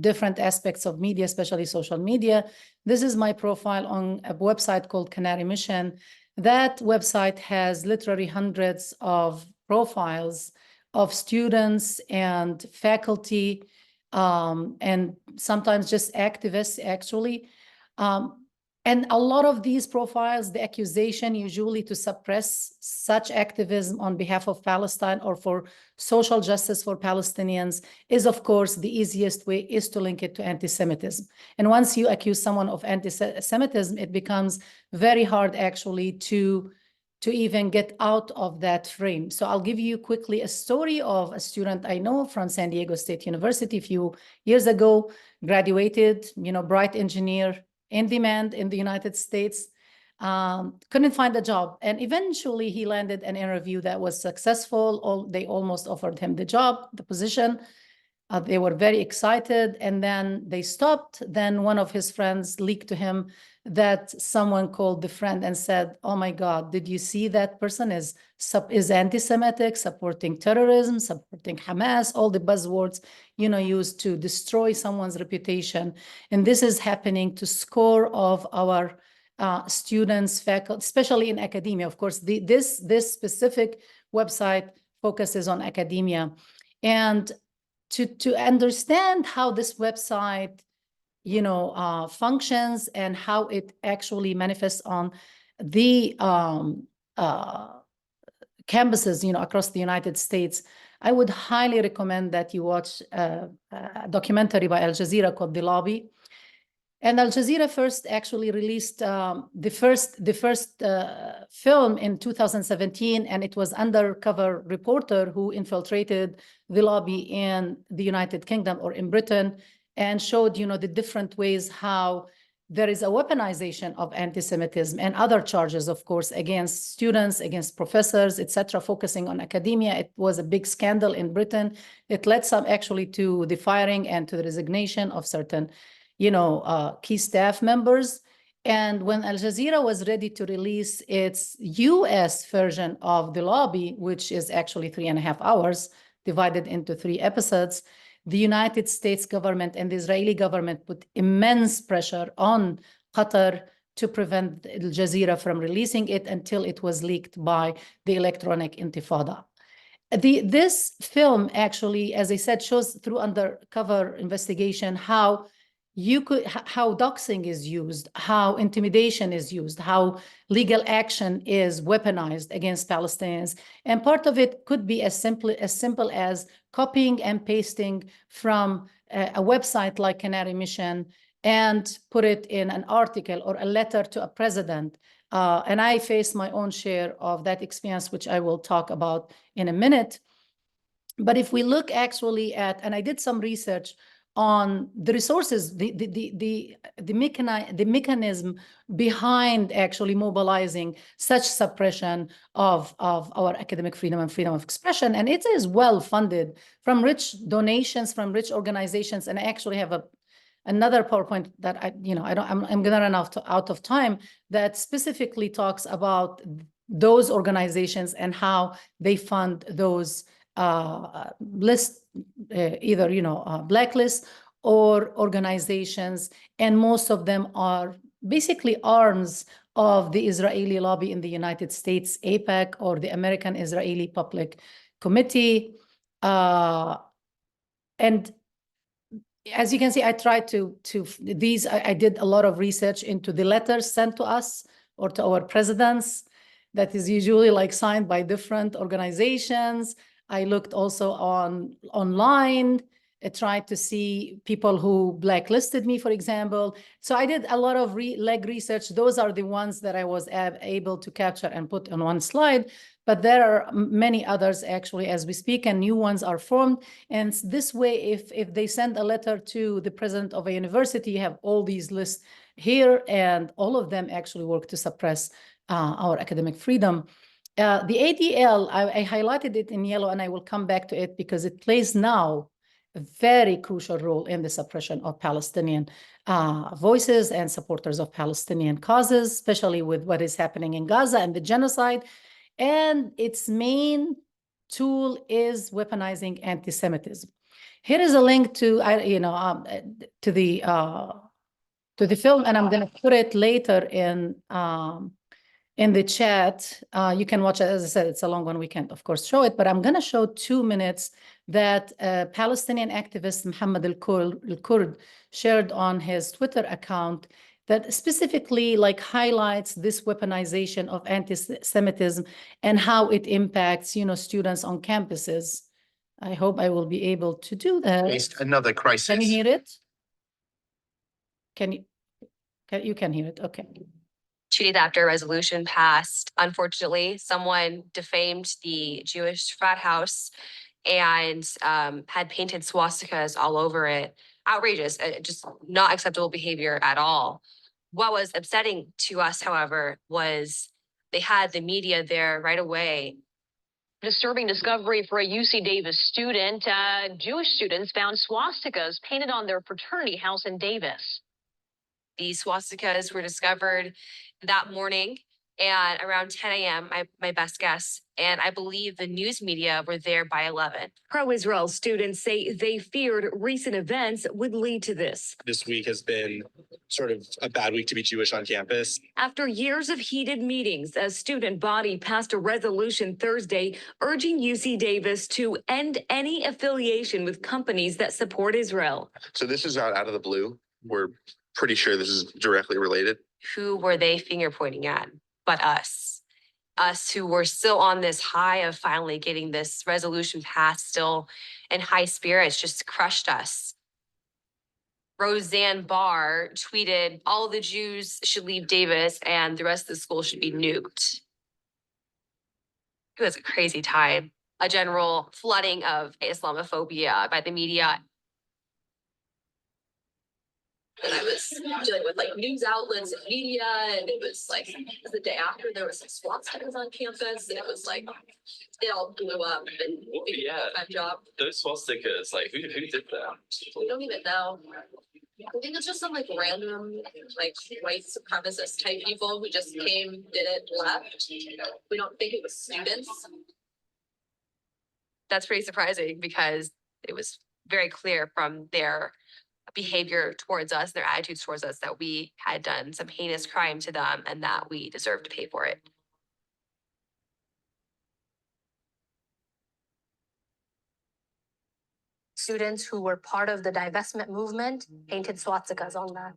different aspects of media, especially social media. This is my profile on a website called Canary Mission. That website has literally hundreds of profiles of students and faculty, and sometimes just activists, actually. And a lot of these profiles, the accusation usually to suppress such activism on behalf of Palestine or for social justice for Palestinians is, of course, the easiest way is to link it to anti-Semitism. And once you accuse someone of anti-Semitism, it becomes very hard, actually, to even get out of that frame. So I'll give you quickly a story of a student I know from San Diego State University a few years ago, graduated, bright engineer, in demand in the United States, couldn't find a job. And eventually he landed an interview that was successful. They almost offered him the job, the position. They were very excited, and then they stopped. Then one of his friends leaked to him that someone called the friend and said, "Oh my God, did you see that person is anti-Semitic, supporting terrorism, supporting Hamas," all the buzzwords, used to destroy someone's reputation. And this is happening to score of our students, faculty, especially in academia. Of course, this specific website focuses on academia. And to understand how this website functions and how it actually manifests on the campuses, across the United States, I would highly recommend that you watch a documentary by Al Jazeera called The Lobby. And Al Jazeera first actually released the first film in 2017, and it was undercover reporter who infiltrated the lobby in the United Kingdom or in Britain, and showed, the different ways how there is a weaponization of anti-Semitism and other charges, of course, against students, against professors, etc., focusing on academia. It was a big scandal in Britain. It led some actually to the firing and to the resignation of certain key staff members. And when Al Jazeera was ready to release its US version of The Lobby, which is actually 3.5 hours, divided into 3 episodes, the United States government and the Israeli government put immense pressure on Qatar to prevent Al Jazeera from releasing it until it was leaked by the Electronic Intifada. This film actually, as I said, shows through undercover investigation how doxing is used, how intimidation is used, how legal action is weaponized against Palestinians. And part of it could be as simple as copying and pasting from a website like Canary Mission and put it in an article or a letter to a president. And I faced my own share of that experience, which I will talk about in a minute. But if we look actually at, and I did some research on the resources, the mechanism behind actually mobilizing such suppression of our academic freedom and freedom of expression. And it is well funded from rich donations, from rich organizations. And I actually have another PowerPoint that I'm gonna run out of time, that specifically talks about those organizations and how they fund those list, either blacklists or organizations, and most of them are basically arms of the Israeli lobby in the United States, AIPAC, or the American Israeli Public Committee. And as you can see, I tried I did a lot of research into the letters sent to us or to our presidents that is usually like signed by different organizations. I looked also online. I tried to see people who blacklisted me, for example. So I did a lot of leg research. Those are the ones that I was able to capture and put on one slide. But there are many others actually as we speak, and new ones are formed. And this way, if they send a letter to the president of a university, you have all these lists here, and all of them actually work to suppress our academic freedom. The ADL, I highlighted it in yellow, and I will come back to it because it plays now a very crucial role in the suppression of Palestinian voices and supporters of Palestinian causes, especially with what is happening in Gaza and the genocide. And its main tool is weaponizing anti-Semitism. Here is a link to the film, and I'm going to put it later in the chat. You can watch it. As I said, it's a long one. We can't, of course, show it, but I'm going to show 2 minutes that Palestinian activist Muhammad al-Kurd shared on his Twitter account that specifically highlights this weaponization of anti-Semitism and how it impacts, students on campuses. I hope I will be able to do that. Faced another crisis. Can you hear it? You can hear it? Okay. 2 days after a resolution passed, unfortunately, someone defamed the Jewish frat house and had painted swastikas all over it. Outrageous, just not acceptable behavior at all. What was upsetting to us, however, was they had the media there right away. Disturbing discovery for a UC Davis student. Jewish students found swastikas painted on their fraternity house in Davis. These swastikas were discovered that morning and around 10 a.m., my best guess. And I believe the news media were there by 11. Pro-Israel students say they feared recent events would lead to this. This week has been sort of a bad week to be Jewish on campus. After years of heated meetings, a student body passed a resolution Thursday urging UC Davis to end any affiliation with companies that support Israel. So this is not out of the blue. We're pretty sure this is directly related. Who were they finger pointing at but us? Us who were still on this high of finally getting this resolution passed, still in high spirits, just crushed us. Roseanne Barr tweeted, all the Jews should leave Davis and the rest of the school should be nuked. It was a crazy time. A general flooding of Islamophobia by the media. And I was dealing with news outlets and media, and it was the day after there was swastikas on campus, and it was it all blew up. And job. Those swastikas, who did that? We don't even know. I think it's just some random white supremacist type people who just came, did it, left. We don't think it was students. That's pretty surprising because it was very clear from their behavior towards us, their attitudes towards us, that we had done some heinous crime to them and that we deserved to pay for it. Students who were part of the divestment movement painted swastikas on the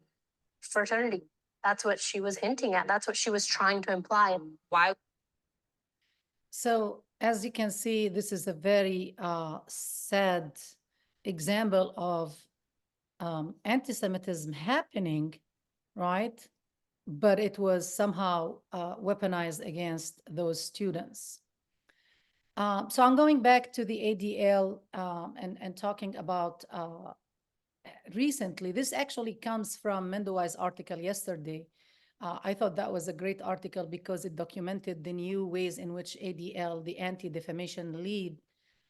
fraternity. That's what she was hinting at. That's what she was trying to imply. Why? So as you can see, this is a very sad example of anti-Semitism happening, right? But it was somehow weaponized against those students. So I'm going back to the ADL and talking about recently. This actually comes from Mendowai's article yesterday. I thought that was a great article because it documented the new ways in which ADL, the Anti-Defamation League,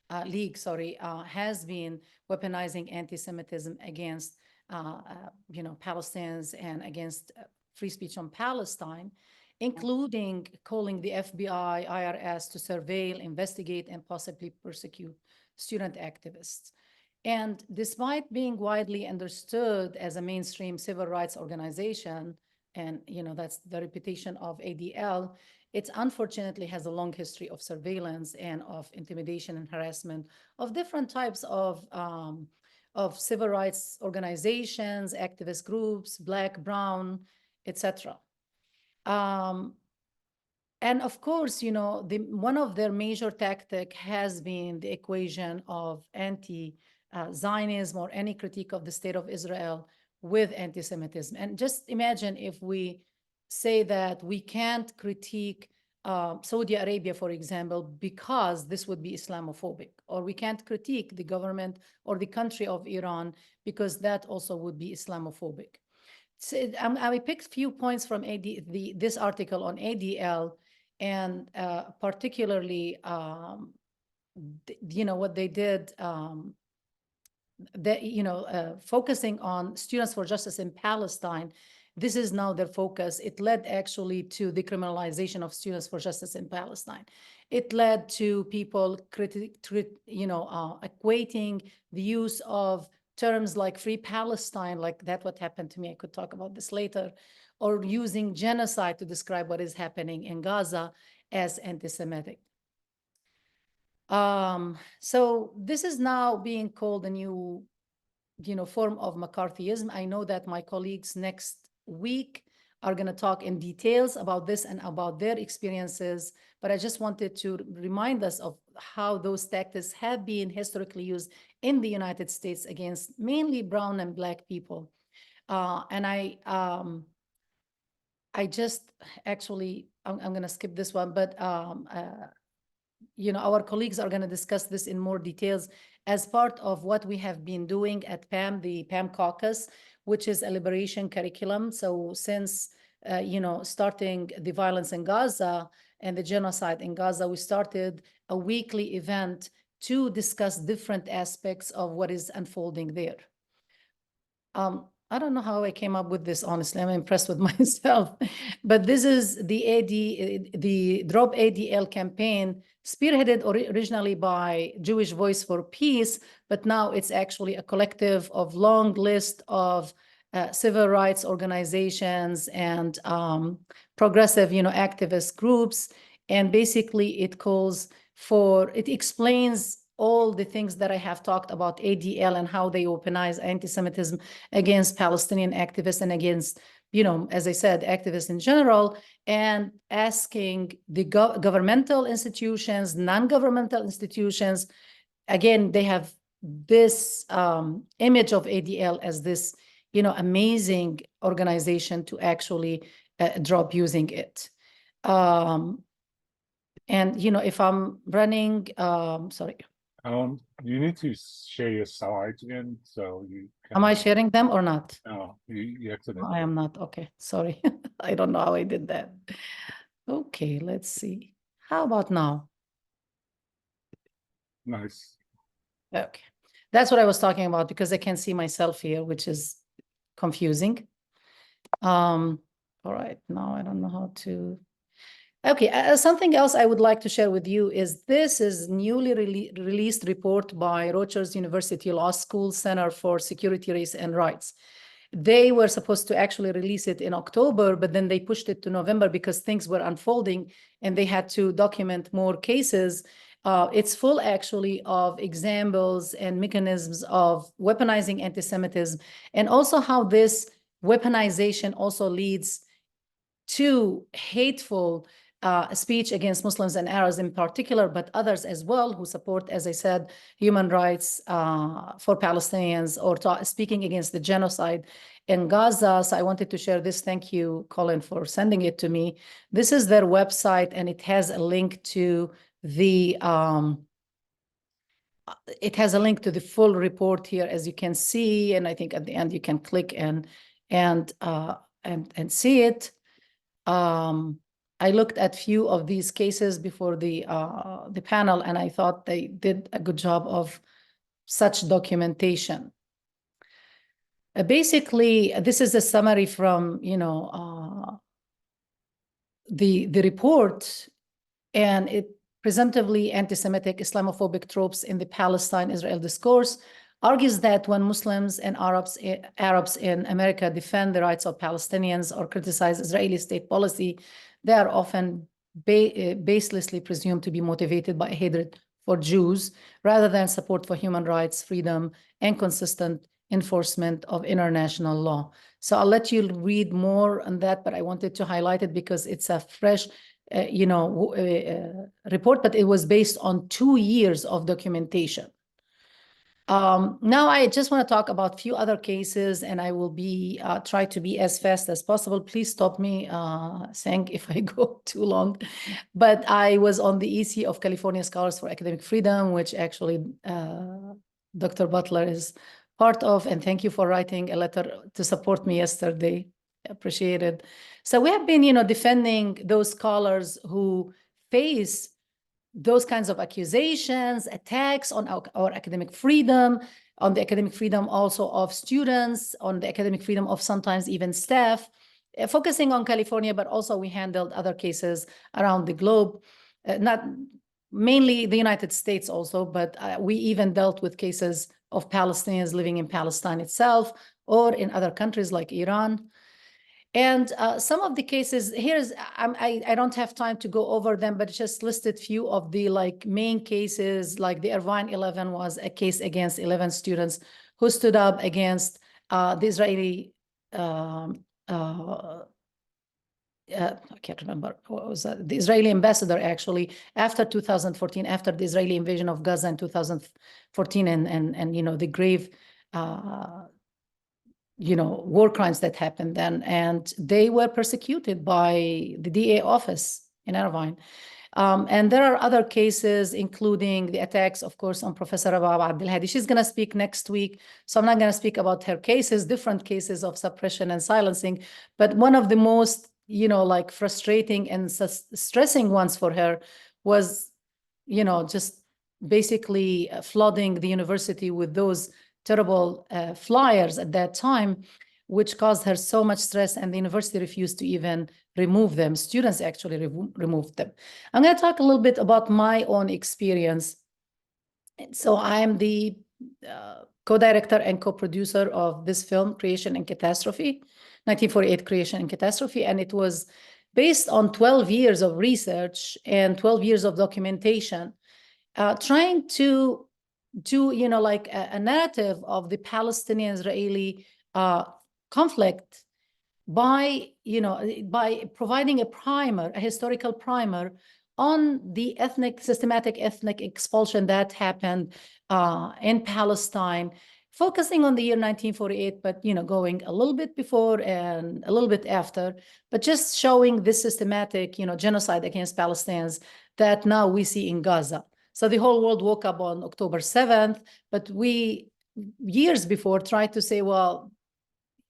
has been weaponizing anti-Semitism against Palestinians and against free speech on Palestine, including calling the FBI, IRS to surveil, investigate, and possibly persecute student activists. And despite being widely understood as a mainstream civil rights organization, and that's the reputation of ADL, it unfortunately has a long history of surveillance and of intimidation and harassment of different types of civil rights organizations, activist groups, Black, Brown, etc. And of course, one of their major tactic has been the equation of anti-Zionism or any critique of the state of Israel with anti-Semitism. And just imagine if we say that we can't critique Saudi Arabia, for example, because this would be Islamophobic, or we can't critique the government or the country of Iran because that also would be Islamophobic. So, I picked a few points from this article on ADL, and particularly, what they did, focusing on Students for Justice in Palestine. This is now their focus. It led actually to the criminalization of Students for Justice in Palestine. It led to people equating the use of terms like Free Palestine, like that what happened to me, I could talk about this later, or using genocide to describe what is happening in Gaza as anti-Semitic. So this is now being called a new form of McCarthyism. I know that my colleagues next week are going to talk in details about this and about their experiences, but I just wanted to remind us of how those tactics have been historically used in the United States against mainly brown and Black people. And I just actually, I'm going to skip this one, but our colleagues are going to discuss this in more details as part of what we have been doing at PAM, the PAM caucus, which is a liberation curriculum. So since, starting the violence in Gaza and the genocide in Gaza, we started a weekly event to discuss different aspects of what is unfolding there. I don't know how I came up with this, honestly. I'm impressed with myself. But this is the Drop ADL campaign, spearheaded originally by Jewish Voice for Peace, but now it's actually a collective of long list of civil rights organizations and progressive, activist groups. And basically it explains all the things that I have talked about ADL and how they weaponize anti-Semitism against Palestinian activists and against, as I said, activists in general, and asking the governmental institutions, non-governmental institutions, again, they have this image of ADL as this, amazing organization to actually drop using it. And, if I'm running, sorry. You need to share your slides again, so you can. Am I sharing them or not? No, you accidentally. I am not. Okay, sorry. I don't know how I did that. Okay, let's see. How about now? Nice. Okay, that's what I was talking about because I can see myself here, which is confusing. All right, now I don't know how to. Okay, something else I would like to share with you is this is newly released report by Rutgers University Law School Center for Security, Race, and Rights. They were supposed to actually release it in October, but then they pushed it to November because things were unfolding and they had to document more cases. It's full actually of examples and mechanisms of weaponizing anti-Semitism, and also how this weaponization also leads to hateful speech against Muslims and Arabs in particular, but others as well who support, as I said, human rights for Palestinians or speaking against the genocide in Gaza. So I wanted to share this. Thank you, Colin, for sending it to me. This is their website, and it has a link to the full report here, as you can see. And I think at the end you can click and see it. I looked at few of these cases before the panel, and I thought they did a good job of such documentation. Basically, this is a summary from, the report, and it presumptively anti-Semitic Islamophobic tropes in the Palestine-Israel discourse argues that when Muslims and Arabs in America defend the rights of Palestinians or criticize Israeli state policy, they are often baselessly presumed to be motivated by hatred for Jews rather than support for human rights, freedom, and consistent enforcement of international law. So I'll let you read more on that, but I wanted to highlight it because it's a fresh report, but it was based on 2 years of documentation. Now I just want to talk about a few other cases, and I will be try to be as fast as possible. Please stop me saying if I go too long. But I was on the EC of California Scholars for Academic Freedom, which actually Dr. Butler is part of, and thank you for writing a letter to support me yesterday. Appreciate it. So we have been, defending those scholars who face those kinds of accusations, attacks on our academic freedom, on the academic freedom also of students, on the academic freedom of sometimes even staff, focusing on California, but also we handled other cases around the globe, not mainly the United States also, but we even dealt with cases of Palestinians living in Palestine itself or in other countries like Iran. And some of the cases, I don't have time to go over them, but just listed few of the main cases, like the Irvine 11 was a case against 11 students who stood up against the Israeli, I can't remember, what was that? The Israeli ambassador actually, after 2014, after the Israeli invasion of Gaza in 2014 and the grave war crimes that happened then, and they were persecuted by the DA office in Irvine. And there are other cases, including the attacks, of course, on Professor Rabab Abdelhadi. She's going to speak next week, so I'm not going to speak about her cases, different cases of suppression and silencing, but one of the most, frustrating and stressing ones for her was, just basically flooding the university with those terrible flyers at that time, which caused her so much stress, and the university refused to even remove them. Students actually removed them. I'm going to talk a little bit about my own experience. So I'm the co-director and co-producer of this film, Creation and Catastrophe, 1948 Creation and Catastrophe, and it was based on 12 years of research and 12 years of documentation, trying to do, a narrative of the Palestinian-Israeli conflict by providing a primer, a historical primer on the systematic ethnic expulsion that happened in Palestine, focusing on the year 1948, but, going a little bit before and a little bit after, but just showing this systematic, genocide against Palestinians that now we see in Gaza. So the whole world woke up on October 7th, but we, years before, tried to say, well,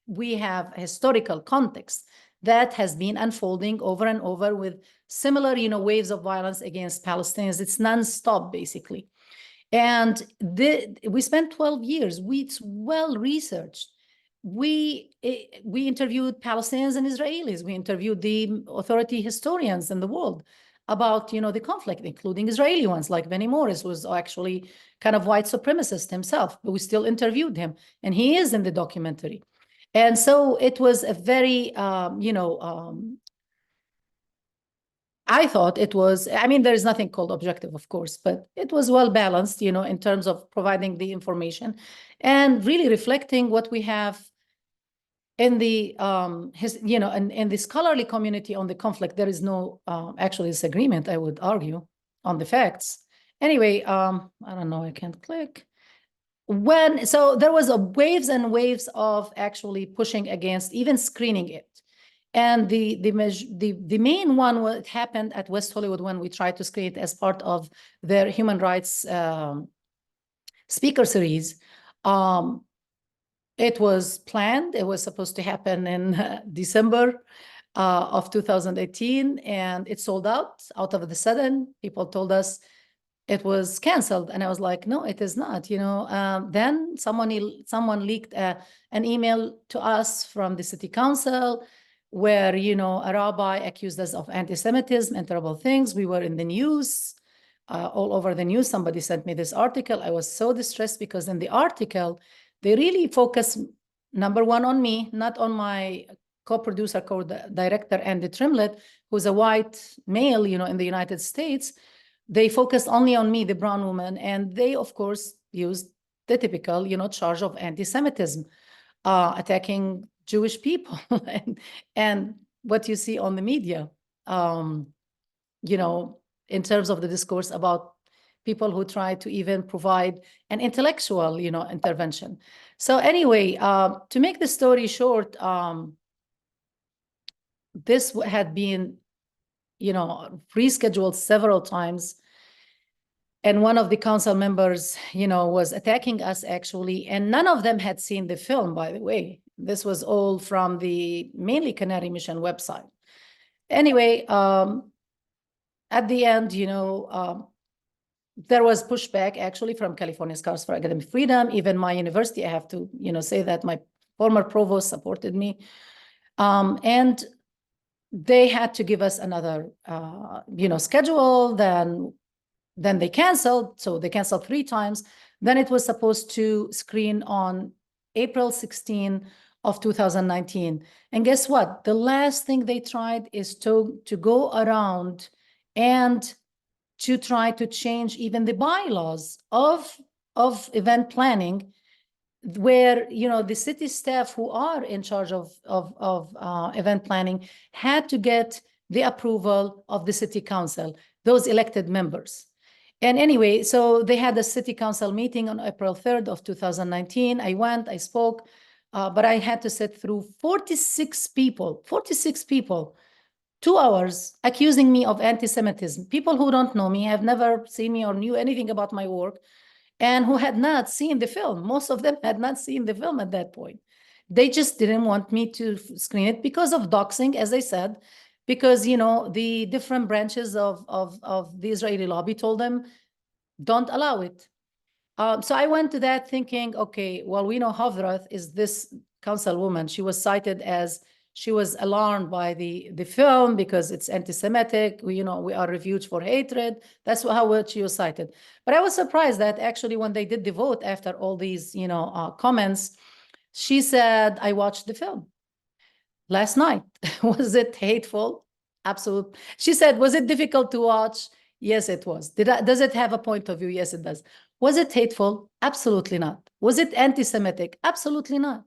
we have a historical context that has been unfolding over and over with similar, waves of violence against Palestinians. It's nonstop, basically. And we spent 12 years. It's well researched. We interviewed Palestinians and Israelis. We interviewed the authority historians in the world about, the conflict, including Israeli ones, like Benny Morris was actually kind of white supremacist himself, but we still interviewed him, and he is in the documentary. And so it was a very, I thought it was, there's nothing called objective, of course, but it was well balanced, in terms of providing the information and really reflecting what we have in the, in the scholarly community on the conflict. There is no actually disagreement, I would argue, on the facts. Anyway, I don't know, I can't click. So there was waves and waves of actually pushing against, even screening it. And the main one, what happened at West Hollywood when we tried to screen it as part of their human rights speaker series. It was planned. It was supposed to happen in December of 2018, and it sold out of the sudden. People told us it was canceled. And I was like, no, it is not, you know. Then someone leaked an email to us from the city council where, you know, a rabbi accused us of anti-Semitism and terrible things. We were in the news, all over the news. Somebody sent me this article. I was so distressed because in the article, they really focus, number one, on me, not on my co-producer, co-director, Andy Trimlett, who's a white male, you know, in the United States. They focused only on me, the brown woman, and they, of course, used the typical, you know, charge of anti-Semitism, attacking Jewish people, and what you see on the media, you know, in terms of the discourse about people who try to even provide an intellectual, you know, intervention. So anyway, to make the story short, this had been, you know, rescheduled several times. And one of the council members, you know, was attacking us actually, and none of them had seen the film, by the way. This was all from the mainly Canary Mission website. Anyway, at the end, you know, there was pushback actually from California Scholars for Academic Freedom. Even my university, I have to, you know, say that my former provost supported me. And they had to give us another, you know, schedule. Then they canceled. So they canceled 3 times. Then it was supposed to screen on April 16 of 2019. And guess what? The last thing they tried is to go around and to try to change even the bylaws of event planning, where, you know, the city staff who are in charge of event planning had to get the approval of the city council, those elected members. And anyway, so they had a city council meeting on April 3rd of 2019. I went, I spoke, but I had to sit through 46 people, 2 hours accusing me of anti-Semitism. People who don't know me, have never seen me or knew anything about my work, and who had not seen the film. Most of them had not seen the film at that point. They just didn't want me to screen it because of doxing, as I said, because, you know, the different branches of the Israeli lobby told them, don't allow it. So I went to that thinking, okay, well, we know Havrath is this councilwoman. She was cited as, she was alarmed by the film because it's anti-Semitic. We are refuge for hatred. That's how she was cited. But I was surprised that actually when they did the vote after all these, comments, she said, I watched the film last night. Was it hateful? Absolutely. She said, was it difficult to watch? Yes, it was. Does it have a point of view? Yes, it does. Was it hateful? Absolutely not. Was it anti-Semitic? Absolutely not.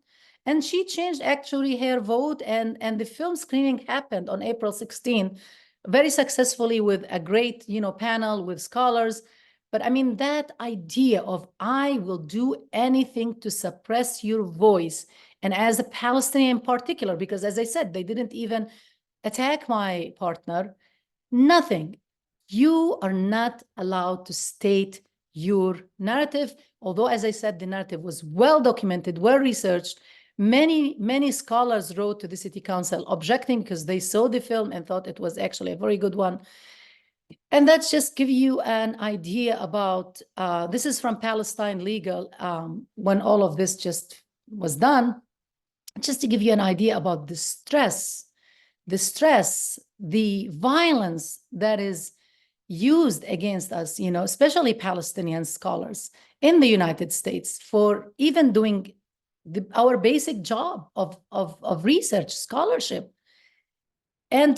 And she changed actually her vote, and the film screening happened on April 16, very successfully with a great, panel with scholars. But I mean, that idea of I will do anything to suppress your voice, and as a Palestinian in particular, because as I said, they didn't even attack my partner, nothing. You are not allowed to state your narrative. Although, as I said, the narrative was well documented, well researched. Many scholars wrote to the city council objecting because they saw the film and thought it was actually a very good one. And that's just give you an idea about, this is from Palestine Legal, when all of this just was done, just to give you an idea about the stress, the violence that is used against us, especially Palestinian scholars in the United States for even doing our basic job of research scholarship. And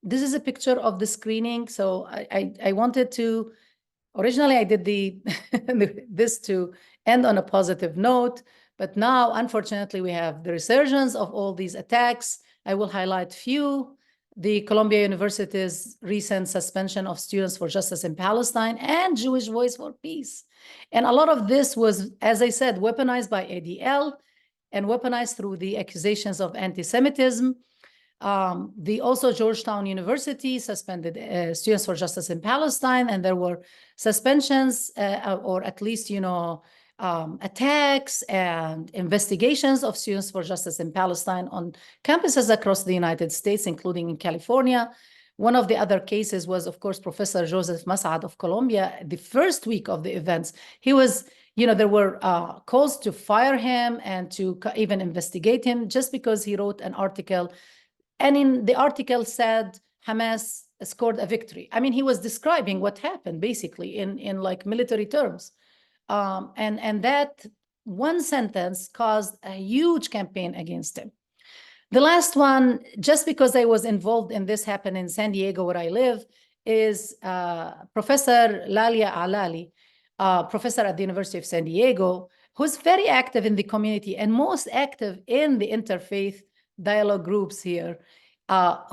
this is a picture of the screening. So I wanted to, originally I did this to end on a positive note, but now unfortunately we have the resurgence of all these attacks. I will highlight few. The Columbia University's recent suspension of Students for Justice in Palestine and Jewish Voice for Peace. And a lot of this was, as I said, weaponized by ADL and weaponized through the accusations of anti-Semitism. The also Georgetown University suspended Students for Justice in Palestine, and there were suspensions or at least, attacks and investigations of Students for Justice in Palestine on campuses across the United States, including in California, One of the other cases was, of course, Professor Joseph Masad of Colombia. The first week of the events, he was, there were calls to fire him and to even investigate him just because he wrote an article. And in the article said Hamas scored a victory. I mean, he was describing what happened basically in like military terms. And that one sentence caused a huge campaign against him. The last one, just because I was involved in this, happened in San Diego, where I live, is Professor Lalia Alali, professor at the University of San Diego, who's very active in the community and most active in the interfaith dialogue groups here,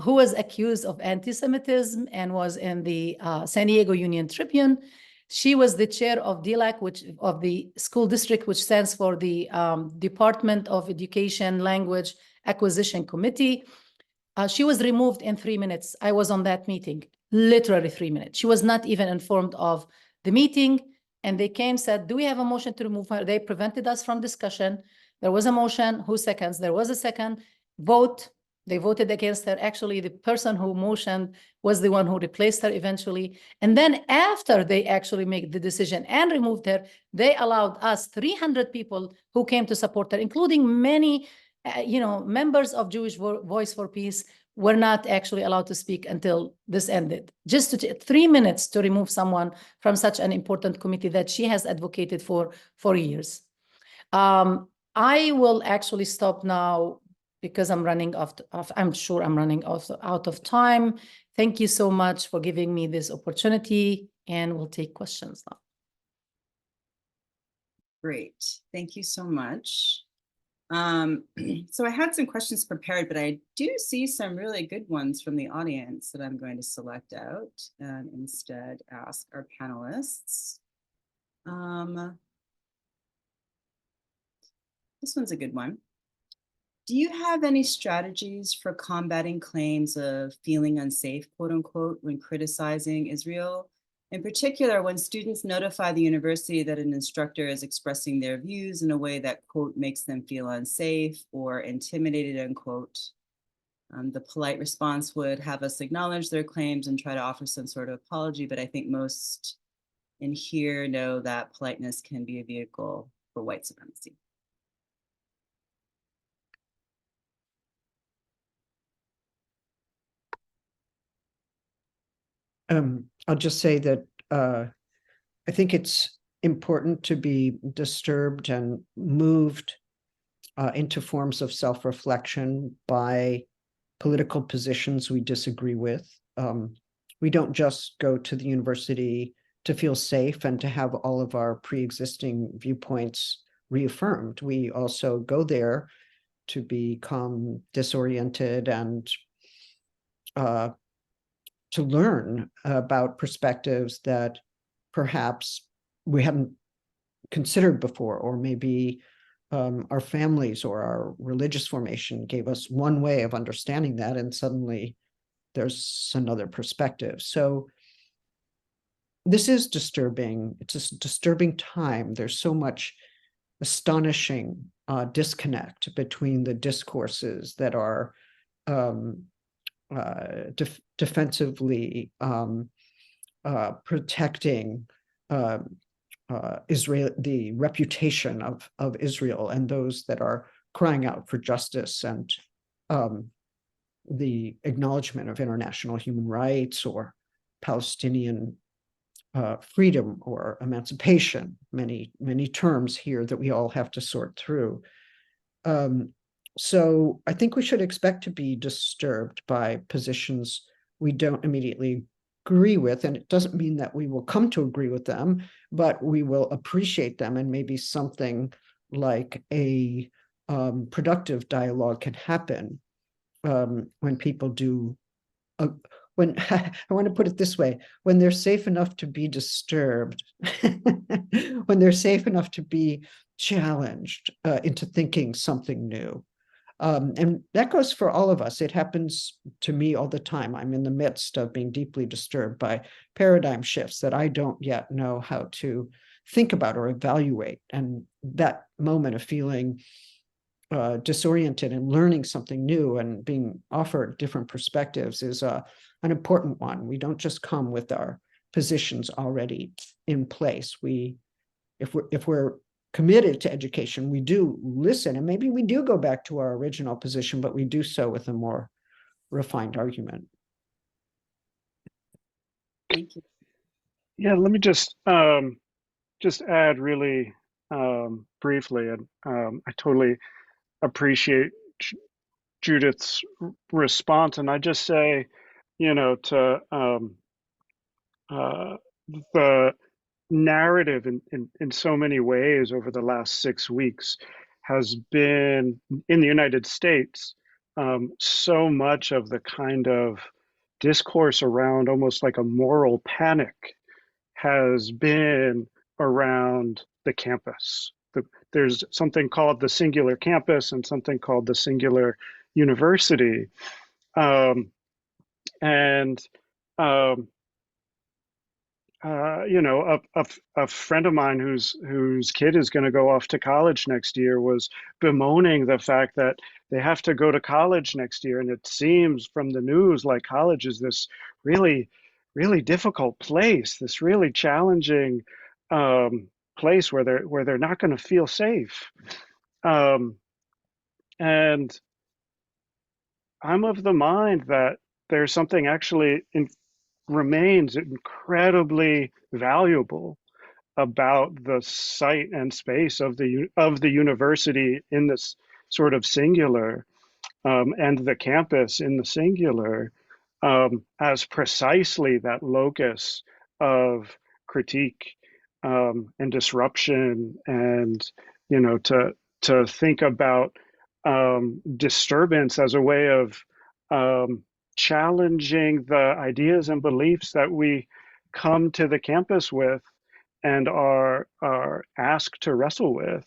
who was accused of anti-Semitism and was in the San Diego Union Tribune. She was the chair of DLAC, which of the school district, which stands for the Department of Education Language Acquisition Committee. She was removed in 3 minutes. I was on that meeting, literally 3 minutes. She was not even informed of the meeting. And they came, said, do we have a motion to remove her? They prevented us from discussion. There was a motion. Who seconds? There was a second vote. They voted against her. Actually, the person who motioned was the one who replaced her eventually. And then after they actually made the decision and removed her, they allowed us 300 people who came to support her, including many members of Jewish Voice for Peace, were not actually allowed to speak until this ended. Just to 3 minutes to remove someone from such an important committee that she has advocated for years. I will actually stop now because I'm running I'm sure I'm running out of time. Thank you so much for giving me this opportunity, and we'll take questions now. Great, thank you so much. So I had some questions prepared, but I do see some really good ones from the audience that I'm going to select out and instead ask our panelists. This one's a good one. Do you have any strategies for combating claims of feeling unsafe, quote unquote, when criticizing Israel? In particular, when students notify the university that an instructor is expressing their views in a way that, quote, makes them feel unsafe or intimidated, unquote. The polite response would have us acknowledge their claims and try to offer some sort of apology, but I think most in here know that politeness can be a vehicle for white supremacy. I'll just say that I think it's important to be disturbed and moved into forms of self-reflection by political positions we disagree with. We don't just go to the university to feel safe and to have all of our pre-existing viewpoints reaffirmed. We also go there to become disoriented and to learn about perspectives that perhaps we hadn't considered before, or maybe our families or our religious formation gave us one way of understanding that, and suddenly there's another perspective. So this is disturbing. It's a disturbing time. There's so much astonishing disconnect between the discourses that are defensively protecting Israel, the reputation of Israel, and those that are crying out for justice and the acknowledgement of international human rights or Palestinian freedom or emancipation. Many terms here that we all have to sort through. So I think we should expect to be disturbed by positions we don't immediately agree with, and it doesn't mean that we will come to agree with them, but we will appreciate them, and maybe something like a productive dialogue can happen when people do. When I want to put it this way, when they're safe enough to be disturbed, when they're safe enough to be challenged into thinking something new. And that goes for all of us. It happens to me all the time. I'm in the midst of being deeply disturbed by paradigm shifts that I don't yet know how to think about or evaluate. And that moment of feeling disoriented and learning something new and being offered different perspectives is an important one. We don't just come with our positions already in place. If we're committed to education, we do listen, and maybe we do go back to our original position, but we do so with a more refined argument. Thank you. Yeah, let me just add really briefly, and I totally appreciate Judith's response, and I just say, to the narrative in so many ways over the last 6 weeks has been in the United States. So much of the kind of discourse around almost like a moral panic has been around the campus. There's something called the singular campus and something called the singular university. And a friend of mine whose kid is going to go off to college next year was bemoaning the fact that they have to go to college next year, and it seems from the news like college is this really, really difficult place, this really challenging place where they're not going to feel safe. And I'm of the mind that there's something actually remains incredibly valuable about the site and space of the university in this sort of singular, and the campus in the singular, as precisely that locus of critique and disruption, and to think about disturbance as a way of challenging the ideas and beliefs that we come to the campus with and are asked to wrestle with.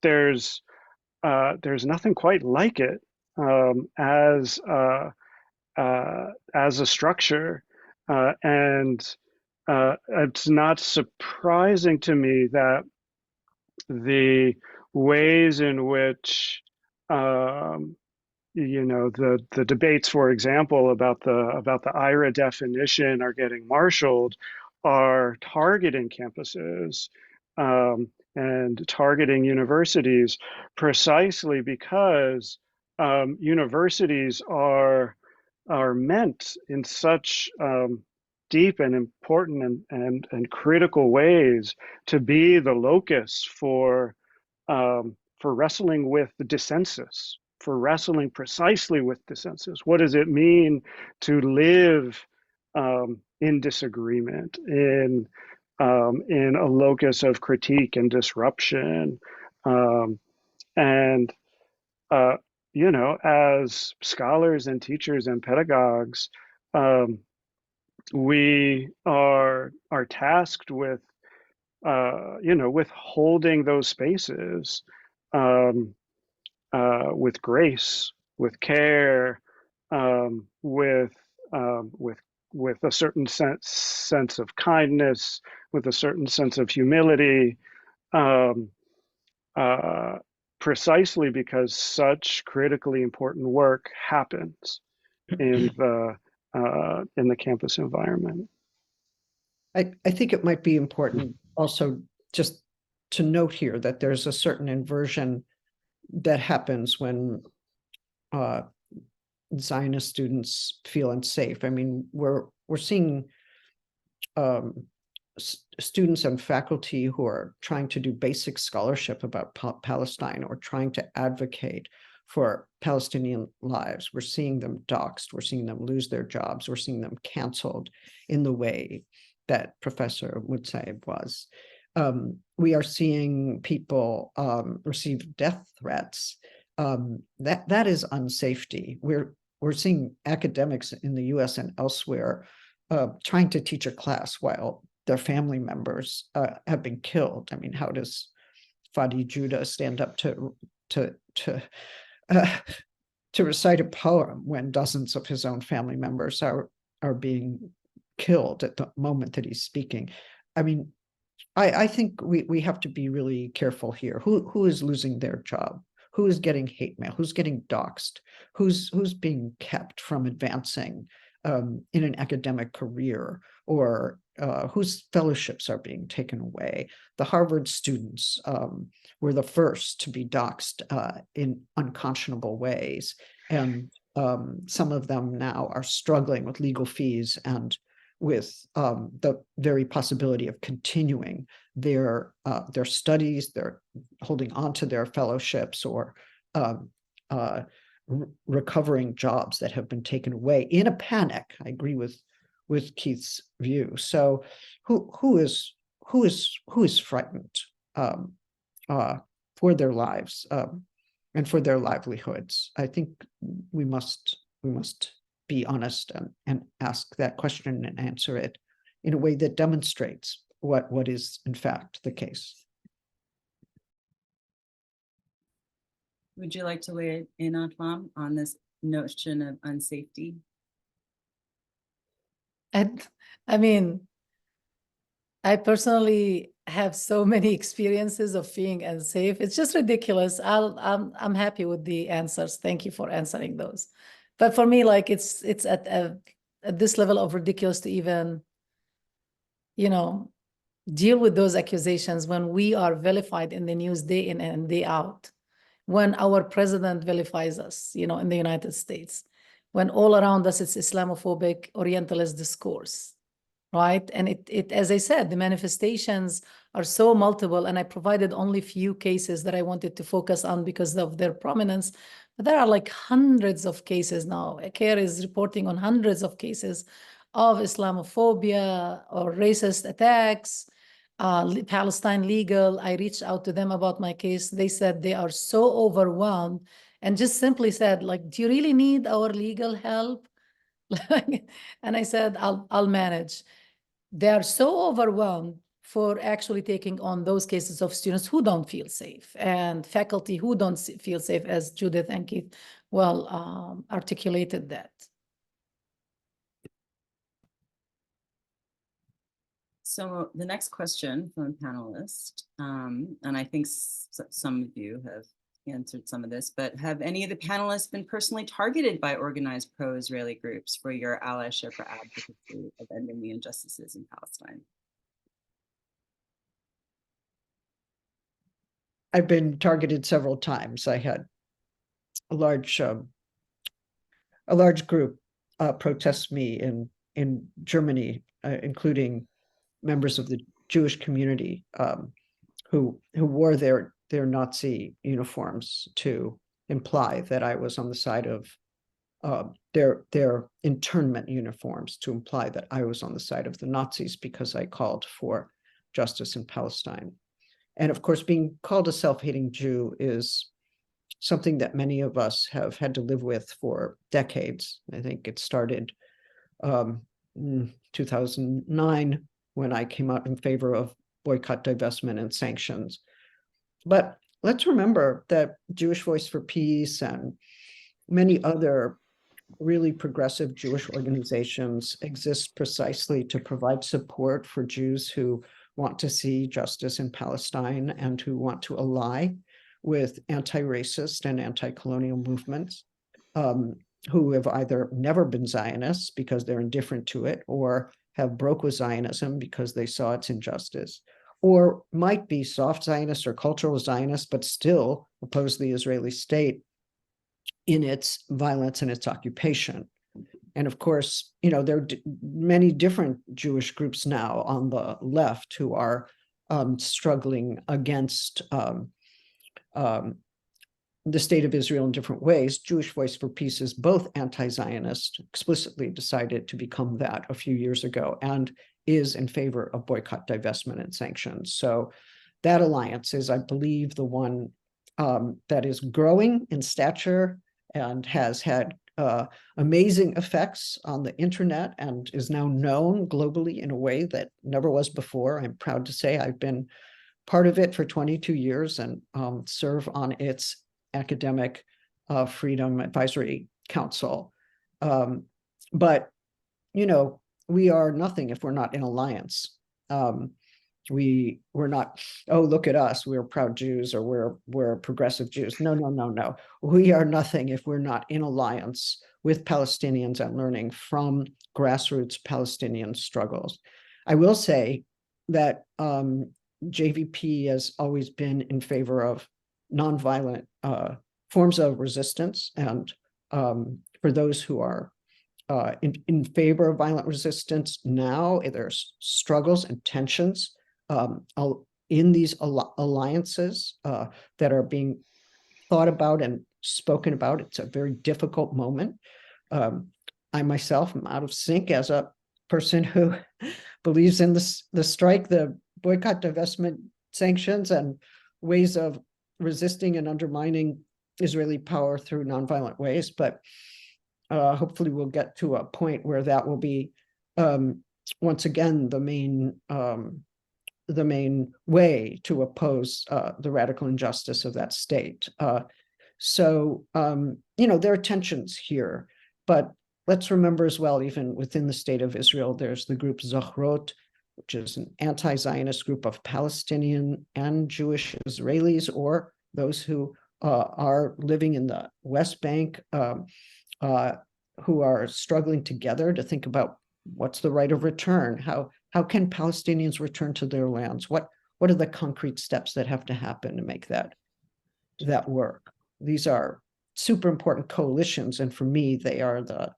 There's nothing quite like it as a structure, and it's not surprising to me that the ways in which the debates, for example, about the IRA definition are getting marshaled, are targeting campuses and targeting universities, precisely because universities are meant in such deep and important and critical ways to be the locus for wrestling with the dissensus, for wrestling precisely with dissensus. What does it mean to live in disagreement, in a locus of critique and disruption? And as scholars and teachers and pedagogues, we are tasked with with holding those spaces with grace, with care, with a certain sense of kindness, with a certain sense of humility, precisely because such critically important work happens in the campus environment. I think it might be important also just to note here that there's a certain inversion that happens when Zionist students feel unsafe. I mean, we're seeing students and faculty who are trying to do basic scholarship about Palestine or trying to advocate for Palestinian lives. We're seeing them doxxed. We're seeing them lose their jobs. We're seeing them canceled in the way that Professor Mutsaib was. We are seeing people receive death threats. That is unsafety. We're seeing academics in the U.S. and elsewhere trying to teach a class while their family members have been killed. I mean, how does Fadi Judah stand up to recite a poem when dozens of his own family members are being killed at the moment that he's speaking? I mean, I think we have to be really careful here. Who is losing their job? Who is getting hate mail? Who's getting doxxed? Who's being kept from advancing in an academic career, or whose fellowships are being taken away? The Harvard students were the first to be doxxed in unconscionable ways, and some of them now are struggling with legal fees and with the very possibility of continuing their studies, they're holding on to their fellowships, or recovering jobs that have been taken away in a panic. I agree with Keith's view. So who is frightened for their lives and for their livelihoods? I think we must be honest and ask that question and answer it in a way that demonstrates what is in fact the case. Would you like to weigh in, Atlam, on this notion of unsafety? I mean, I personally have so many experiences of being unsafe. It's just ridiculous. I'm happy with the answers. Thank you for answering those. But for me, like it's at this level of ridiculous to even, deal with those accusations when we are vilified in the news day in and day out, when our president vilifies us, in the United States, when all around us it's Islamophobic, Orientalist discourse, right? And it as I said, the manifestations are so multiple, and I provided only few cases that I wanted to focus on because of their prominence. But there are like hundreds of cases now. CARE is reporting on hundreds of cases of Islamophobia or racist attacks. Palestine Legal, I reached out to them about my case. They said they are so overwhelmed and just simply said, like, do you really need our legal help? And I said, I'll manage. They are so overwhelmed for actually taking on those cases of students who don't feel safe and faculty who don't feel safe, as Judith and Keith well articulated that. So the next question from a panelist, and I think some of you have answered some of this, but have any of the panelists been personally targeted by organized pro-Israeli groups for your allyship or advocacy of ending the injustices in Palestine? I've been targeted several times. I had a large group protest me in Germany, including members of the Jewish community who wore their Nazi uniforms to imply that I was on the side of their internment uniforms to imply that I was on the side of the Nazis because I called for justice in Palestine. And of course, being called a self-hating Jew is something that many of us have had to live with for decades. I think it started in 2009 when I came out in favor of boycott, divestment, and sanctions. But let's remember that Jewish Voice for Peace and many other really progressive Jewish organizations exist precisely to provide support for Jews who want to see justice in Palestine and who want to ally with anti-racist and anti-colonial movements who have either never been Zionists because they're indifferent to it, or have broke with Zionism because they saw its injustice, or might be soft Zionists or cultural Zionists, but still oppose the Israeli state in its violence and its occupation. And of course, there are many different Jewish groups now on the left who are struggling against the state of Israel in different ways. Jewish Voice for Peace is both anti-Zionist, explicitly decided to become that a few years ago, and is in favor of boycott, divestment, and sanctions. So that alliance is, I believe, the one that is growing in stature and has had amazing effects on the internet and is now known globally in a way that never was before. I'm proud to say I've been part of it for 22 years and serve on its academic freedom advisory council. But, we are nothing if we're not in alliance. we're not, oh, look at us, we're proud Jews, or we're progressive Jews. No, no, no, no. We are nothing if we're not in alliance with Palestinians and learning from grassroots Palestinian struggles. I will say that JVP has always been in favor of nonviolent forms of resistance, and for those who are in favor of violent resistance now, there's struggles and tensions in these alliances that are being thought about and spoken about. It's a very difficult moment. I myself am out of sync as a person who believes in the strike, the boycott, divestment, sanctions, and ways of resisting and undermining Israeli power through nonviolent ways. But hopefully we'll get to a point where that will be once again the main way to oppose the radical injustice of that state. So there are tensions here, but let's remember as well, even within the state of Israel, there's the group Zochrot, which is an anti-Zionist group of Palestinian and Jewish Israelis, or those who are living in the West Bank, who are struggling together to think about what's the right of return, how can Palestinians return to their lands, what are the concrete steps that have to happen to make that work. These are super important coalitions, and for me, they are the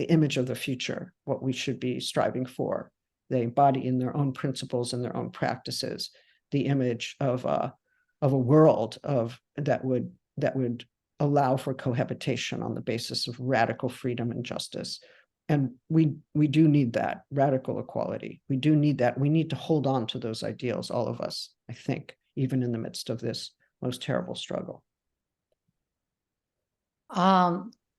image of the future, what we should be striving for. They embody in their own principles and their own practices the image of a world that would allow for cohabitation on the basis of radical freedom and justice. And we do need that radical equality. We do need that. We need to hold on to those ideals, all of us, I think, even in the midst of this most terrible struggle.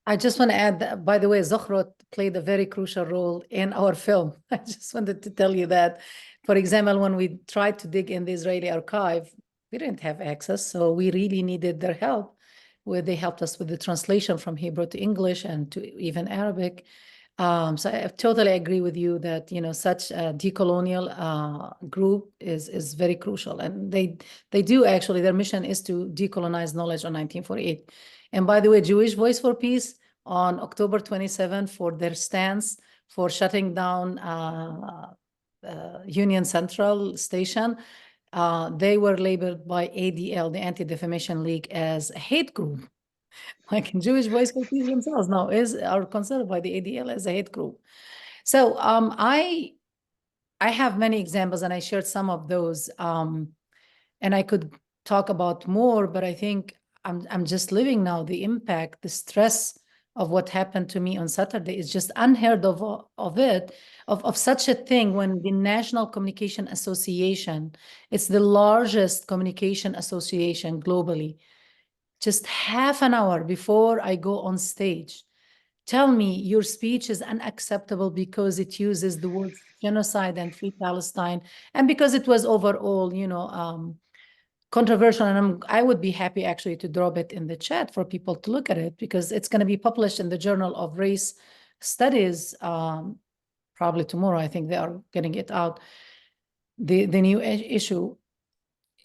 I just want to add that, by the way, Zochrot played a very crucial role in our film. I just wanted to tell you that. For example, when we tried to dig in the Israeli archive, we didn't have access, so we really needed their help. Where they helped us with the translation from Hebrew to English and to even Arabic. So I totally agree with you that such a decolonial group is very crucial, and they do actually, their mission is to decolonize knowledge on 1948. And by the way, Jewish Voice for Peace on October 27 for their stance for shutting down Union Central Station, they were labeled by ADL, the Anti-Defamation League, as a hate group. Like in Jewish Voice for Peace themselves now are considered by the ADL as a hate group. So I have many examples, and I shared some of those, and I could talk about more, but I think I'm just living now the impact, the stress of what happened to me on Saturday is just unheard of such a thing, when the National Communication Association, it's the largest communication association globally, just half an hour before I go on stage, tell me your speech is unacceptable because it uses the words genocide and free Palestine, and because it was overall, controversial. And I would be happy actually to drop it in the chat for people to look at it, because it's going to be published in the Journal of Race Studies probably tomorrow. I think they are getting it out, the new issue.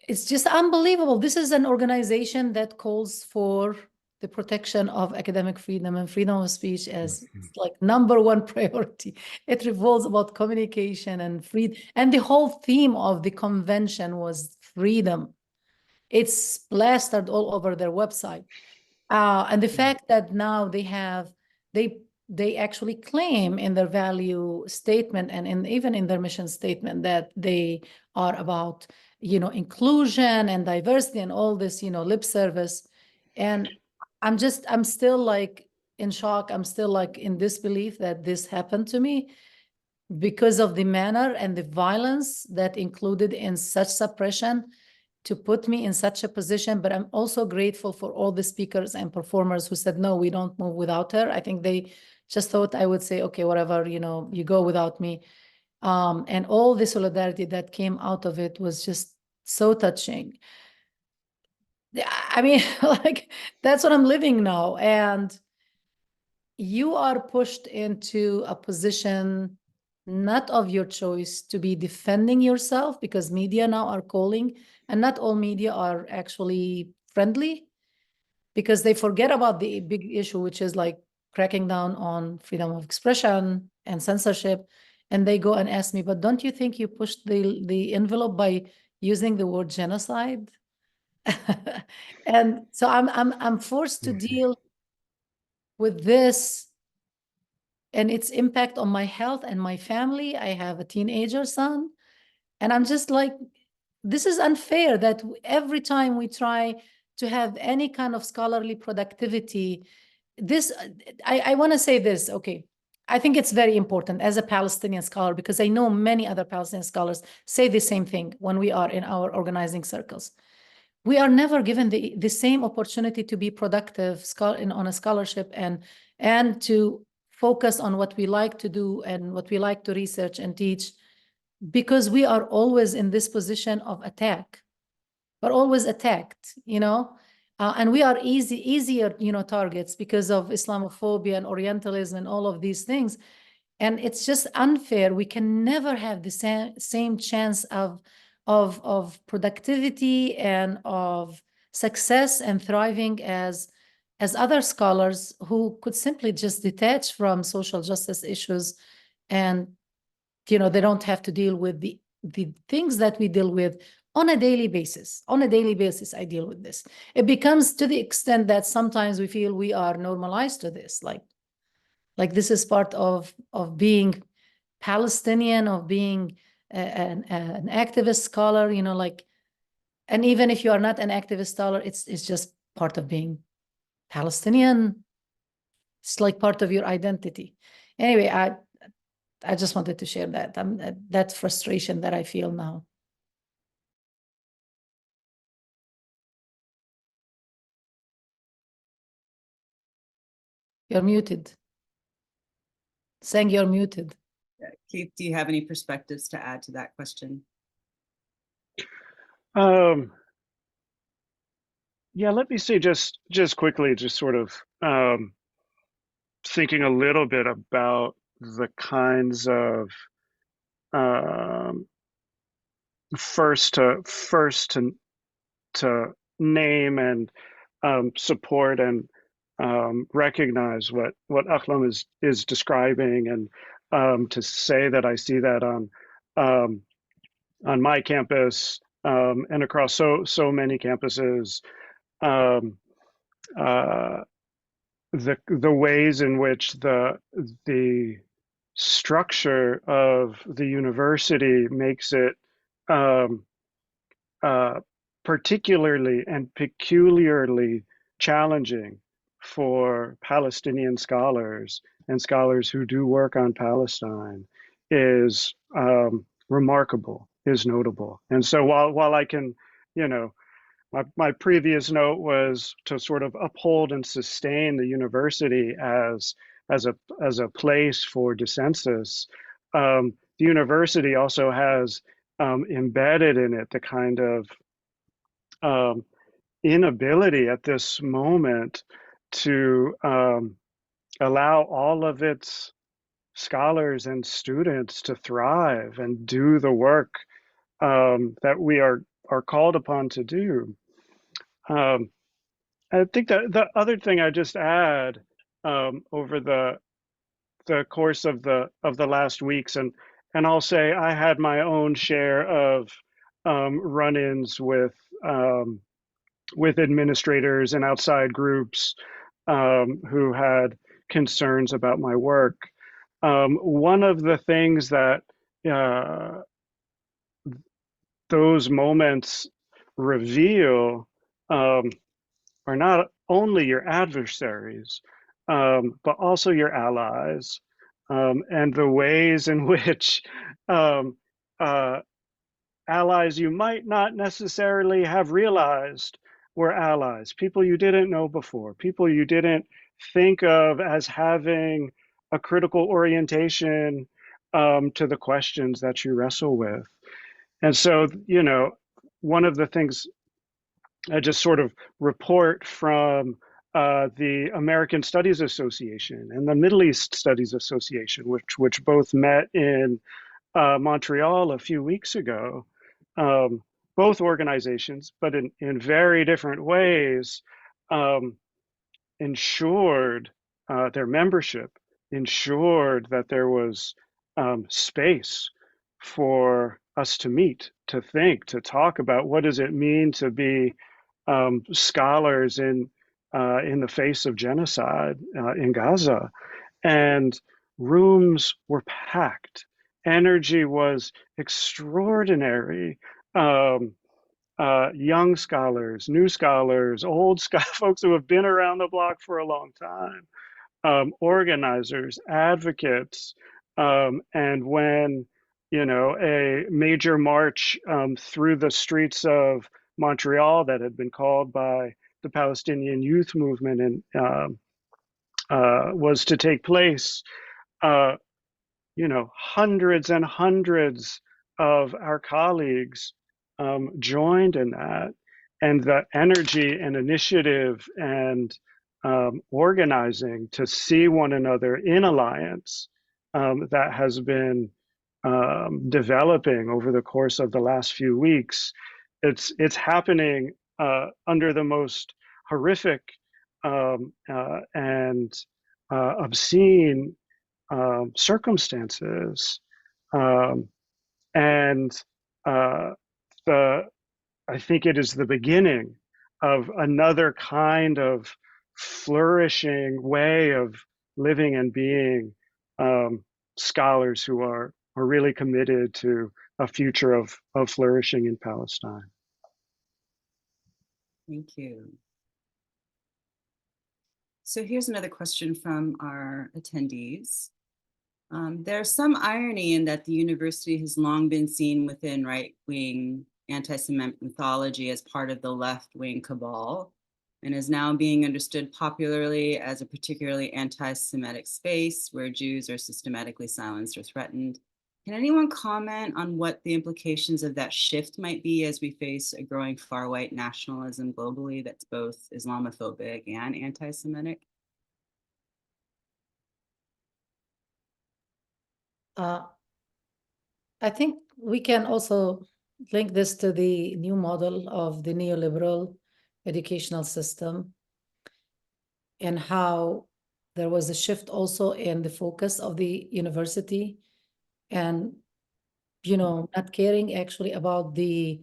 It's just unbelievable. This is an organization that calls for the protection of academic freedom and freedom of speech as like #1 priority. It revolves about communication and freedom. And the whole theme of the convention was freedom. It's plastered all over their website. And the fact that now they actually claim in their value statement and even in their mission statement that they are about inclusion and diversity and all this lip service. And I'm still like in shock. I'm still like in disbelief that this happened to me, because of the manner and the violence that included in such suppression to put me in such a position. But I'm also grateful for all the speakers and performers who said, no, we don't move without her. I think they just thought I would say, okay, whatever, you go without me. And all the solidarity that came out of it was just so touching. I mean, like, that's what I'm living now. And you are pushed into a position not of your choice, to be defending yourself, because media now are calling, and not all media are actually friendly, because they forget about the big issue, which is like cracking down on freedom of expression and censorship. And they go and ask me, but don't you think you pushed the envelope by using the word genocide? And so I'm forced to deal with this and its impact on my health and my family. I have a teenager son, and I'm just like, this is unfair that every time we try to have any kind of scholarly productivity, this, I want to say this, okay. I think it's very important as a Palestinian scholar, because I know many other Palestinian scholars say the same thing when we are in our organizing circles. We are never given the same opportunity to be productive on a scholarship and to focus on what we like to do and what we like to research and teach, because we are always in this position of attack. We're always attacked, and we are easier, targets because of Islamophobia and Orientalism and all of these things. And it's just unfair. We can never have the same chance of productivity and of success and thriving as other scholars who could simply just detach from social justice issues, and they don't have to deal with the things that we deal with on a daily basis. On a daily basis, I deal with this. It becomes to the extent that sometimes we feel we are normalized to this, like this is part of being Palestinian, of being an activist scholar, and even if you are not an activist scholar, it's just part of being Palestinian. It's like part of your identity. Anyway, I just wanted to share that frustration that I feel now. You're muted. Saying you're muted. Keith, do you have any perspectives to add to that question? Yeah, let me see, just quickly, just sort of thinking a little bit about the kinds of first to name and support and recognize what Ahlam is describing, and to say that I see that on my campus and across so many campuses. The ways in which the structure of the university makes it particularly and peculiarly challenging for Palestinian scholars and scholars who do work on Palestine is remarkable, is notable. And so while I can, my previous note was to sort of uphold and sustain the university as a place for dissensus. The university also has embedded in it the kind of inability at this moment to allow all of its scholars and students to thrive and do the work that we are called upon to do. I think that the other thing I just add over the course of the last weeks, and I'll say I had my own share of run-ins with administrators and outside groups who had concerns about my work. One of the things that those moments reveal are not only your adversaries, but also your allies, and the ways in which allies you might not necessarily have realized were allies, people you didn't know before, people you didn't think of as having a critical orientation to the questions that you wrestle with. And so, one of the things I just sort of report from the American Studies Association and the Middle East Studies Association, which both met in Montreal a few weeks ago. Both organizations, but in very different ways, ensured their membership, ensured that there was space for us to meet, to think, to talk about what does it mean to be scholars in the face of genocide in Gaza. And rooms were packed. Energy was extraordinary. Young scholars, new scholars, old folks who have been around the block for a long time, organizers, advocates, and when a major march through the streets of Montreal that had been called by the Palestinian youth movement and was to take place, hundreds and hundreds of our colleagues joined in that, and the energy and initiative and organizing to see one another in alliance that has been developing over the course of the last few weeks. It's happening under the most horrific and obscene circumstances, and I think it is the beginning of another kind of flourishing way of living and being, scholars who are really committed to a future of flourishing in Palestine. Thank you. So here's another question from our attendees. There's some irony in that the university has long been seen within right-wing anti-Semitic mythology as part of the left-wing cabal, and is now being understood popularly as a particularly anti-Semitic space where Jews are systematically silenced or threatened. Can anyone comment on what the implications of that shift might be as we face a growing far-right nationalism globally that's both Islamophobic and anti-Semitic? I think we can also link this to the new model of the neoliberal educational system and how there was a shift also in the focus of the university and, not caring actually about the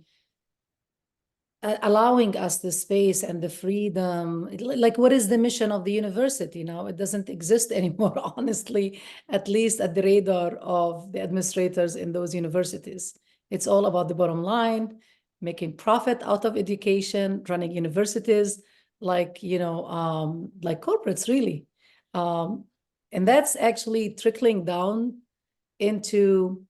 allowing us the space and the freedom. Like, what is the mission of the university now? It doesn't exist anymore, honestly, at least at the radar of the administrators in those universities. It's all about the bottom line, making profit out of education, running universities like, like corporates, really. And that's actually trickling down into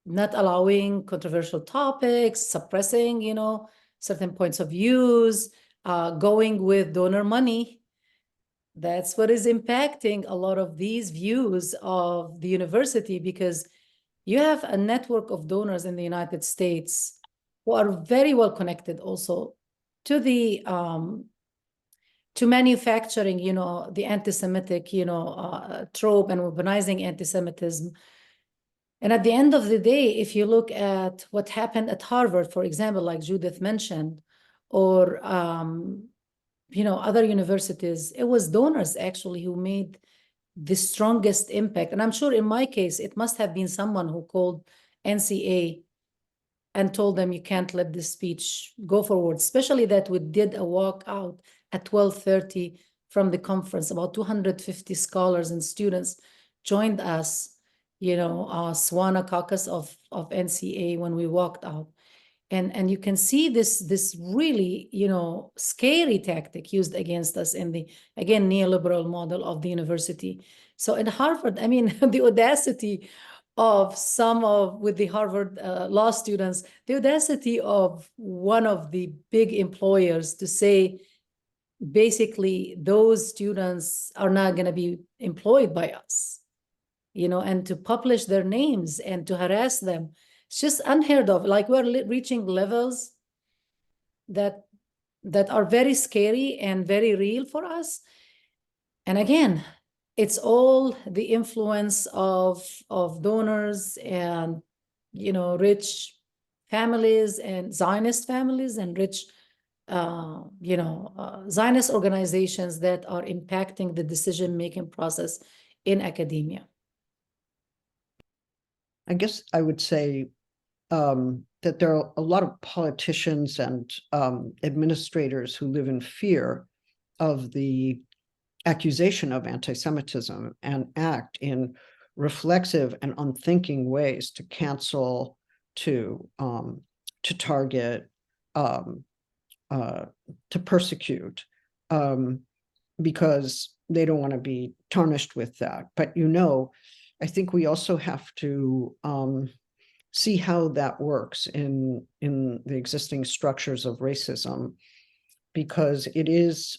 not allowing controversial topics, suppressing, certain points of views, going with donor money. That's what is impacting a lot of these views of the university, because you have a network of donors in the United States who are very well connected also to the to manufacturing, the anti-Semitic, trope and weaponizing anti-Semitism. And at the end of the day, if you look at what happened at Harvard, for example, like Judith mentioned, or other universities, it was donors actually who made the strongest impact. And I'm sure in my case, it must have been someone who called NCA and told them, you can't let this speech go forward, especially that we did a walkout at 12:30 from the conference. About 250 scholars and students joined us, Swana caucus of NCA when we walked out. And you can see this really, scary tactic used against us in the, again, neoliberal model of the university. So at Harvard, I mean, the audacity of with the Harvard law students, the audacity of one of the big employers to say, basically, those students are not going to be employed by us, and to publish their names and to harass them. It's just unheard of. Like, we're reaching levels that that are very scary and very real for us. And again, it's all the influence of donors and, you know, rich families and Zionist families and rich, Zionist organizations that are impacting the decision-making process in academia. I guess I would say that there are a lot of politicians and administrators who live in fear of the accusation of anti-Semitism and act in reflexive and unthinking ways to cancel, to target, to persecute, because they don't want to be tarnished with that. But, you know, I think we also have to see how that works in the existing structures of racism, because it is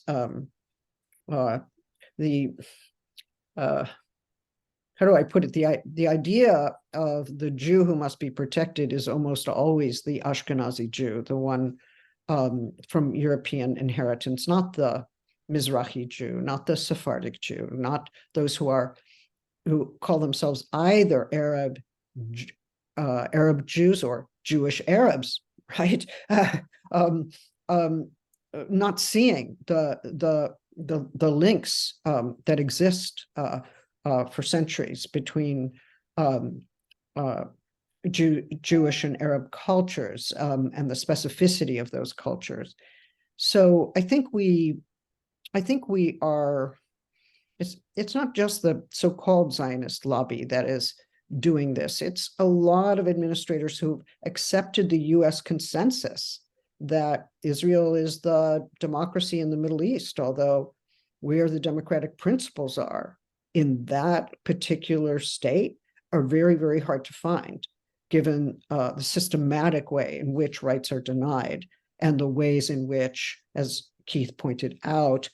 how do I put it? The idea of the Jew who must be protected is almost always the Ashkenazi Jew, the one from European inheritance, not the Mizrahi Jew, not the Sephardic Jew, not those who call themselves either Arab Jews or Jewish Arabs, right? Not seeing the links that exist for centuries between Jewish and Arab cultures, and the specificity of those cultures. So I think we are. It's not just the so-called Zionist lobby that is doing this. It's a lot of administrators who've accepted the U.S. consensus that Israel is the democracy in the Middle East, although where the democratic principles are in that particular state are very, very hard to find, given the systematic way in which rights are denied and the ways in which, as Keith pointed out,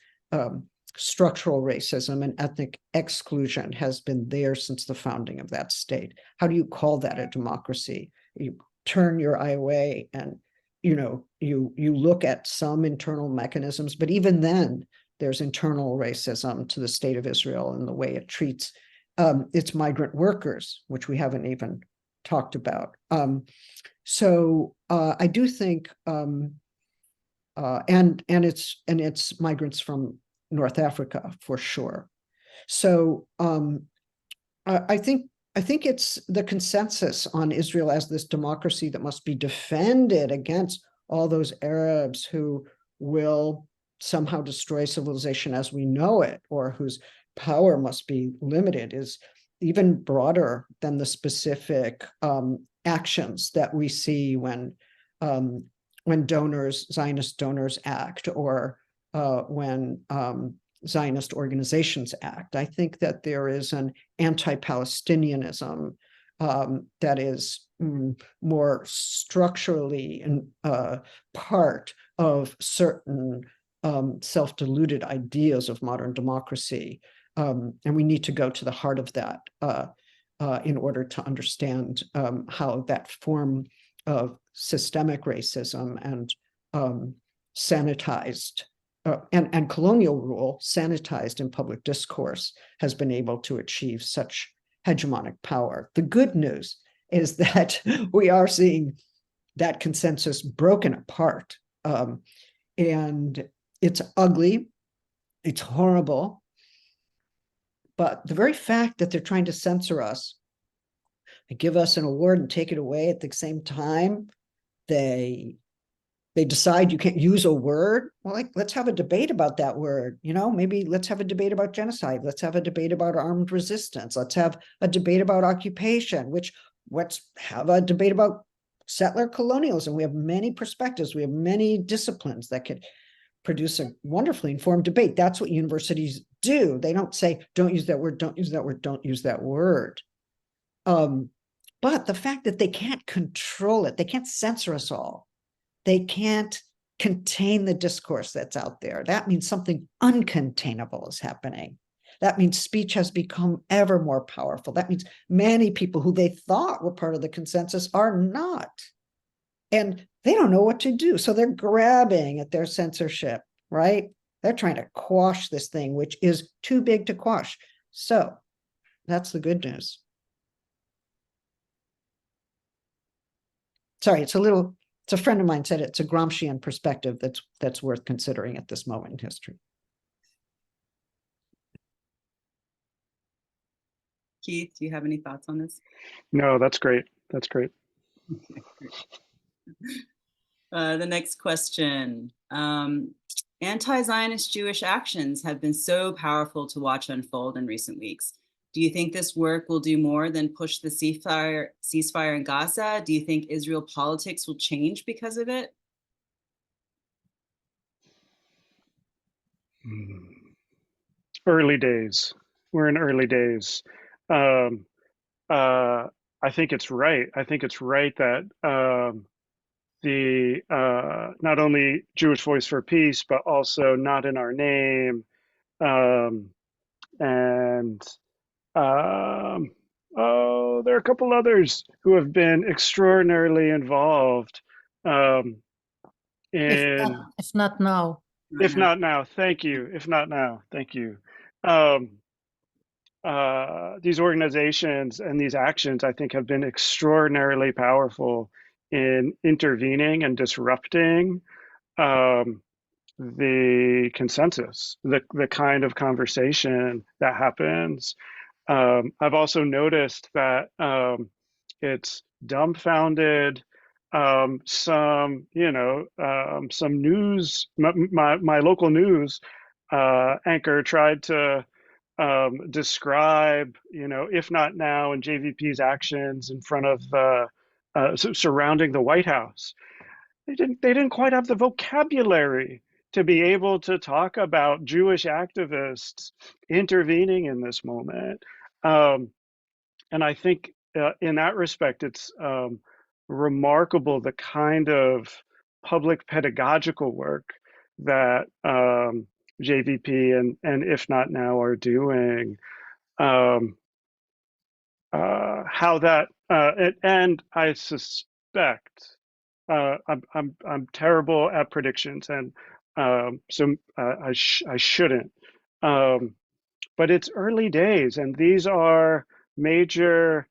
structural racism and ethnic exclusion has been there since the founding of that state. How do you call that a democracy? You turn your eye away and you look at some internal mechanisms, but even then there's internal racism to the state of Israel and the way it treats its migrant workers, which we haven't even talked about. So I do think, and it's migrants from North Africa for sure. So I think it's the consensus on Israel as this democracy that must be defended against all those Arabs who will somehow destroy civilization as we know it, or whose power must be limited, is even broader than the specific actions that we see when Zionist donors act, or when Zionist organizations act. I think that there is an anti-Palestinianism that is more structurally part of certain self-deluded ideas of modern democracy. And we need to go to the heart of that in order to understand how that form of systemic racism and sanitized and colonial rule sanitized in public discourse has been able to achieve such hegemonic power. The good news is that we are seeing that consensus broken apart. And it's ugly, it's horrible, but the very fact that they're trying to censor us, give us an award and take it away at the same time, they decide you can't use a word. Well, like, let's have a debate about that word. Maybe let's have a debate about genocide. Let's have a debate about armed resistance. Let's have a debate about occupation, let's have a debate about settler colonialism. We have many perspectives. We have many disciplines that could produce a wonderfully informed debate. That's what universities do. They don't say, don't use that word, don't use that word, don't use that word. But the fact that they can't control it, they can't censor us all, they can't contain the discourse that's out there, that means something uncontainable is happening. That means speech has become ever more powerful. That means many people who they thought were part of the consensus are not. And they don't know what to do. So they're grabbing at their censorship, right? They're trying to quash this thing, which is too big to quash. So that's the good news. Sorry, it's a friend of mine said it's a Gramscian perspective that's worth considering at this moment in history. Keith, do you have any thoughts on this? No, that's great. That's great. Okay, great. The next question. Anti-Zionist Jewish actions have been so powerful to watch unfold in recent weeks. Do you think this work will do more than push the ceasefire in Gaza? Do you think Israel politics will change because of it? Early days. We're in early days. I think it's right. I think it's right that the not only Jewish Voice for Peace, but also Not in Our Name, and oh, there are a couple others who have been extraordinarily involved in. If not now. If not now, thank you. If not now, thank you. Um, these organizations and these actions, I think, have been extraordinarily powerful in intervening and disrupting the consensus, the kind of conversation that happens. I've also noticed that it's dumbfounded some, some news. My local news anchor tried to describe, if not now, and JVP's actions in front of surrounding the White House. They didn't quite have the vocabulary to be able to talk about Jewish activists intervening in this moment. And I think in that respect, it's remarkable the kind of public pedagogical work that JVP and If Not Now are doing. How that and I suspect I'm terrible at predictions, and so I shouldn't. But it's early days, and these are major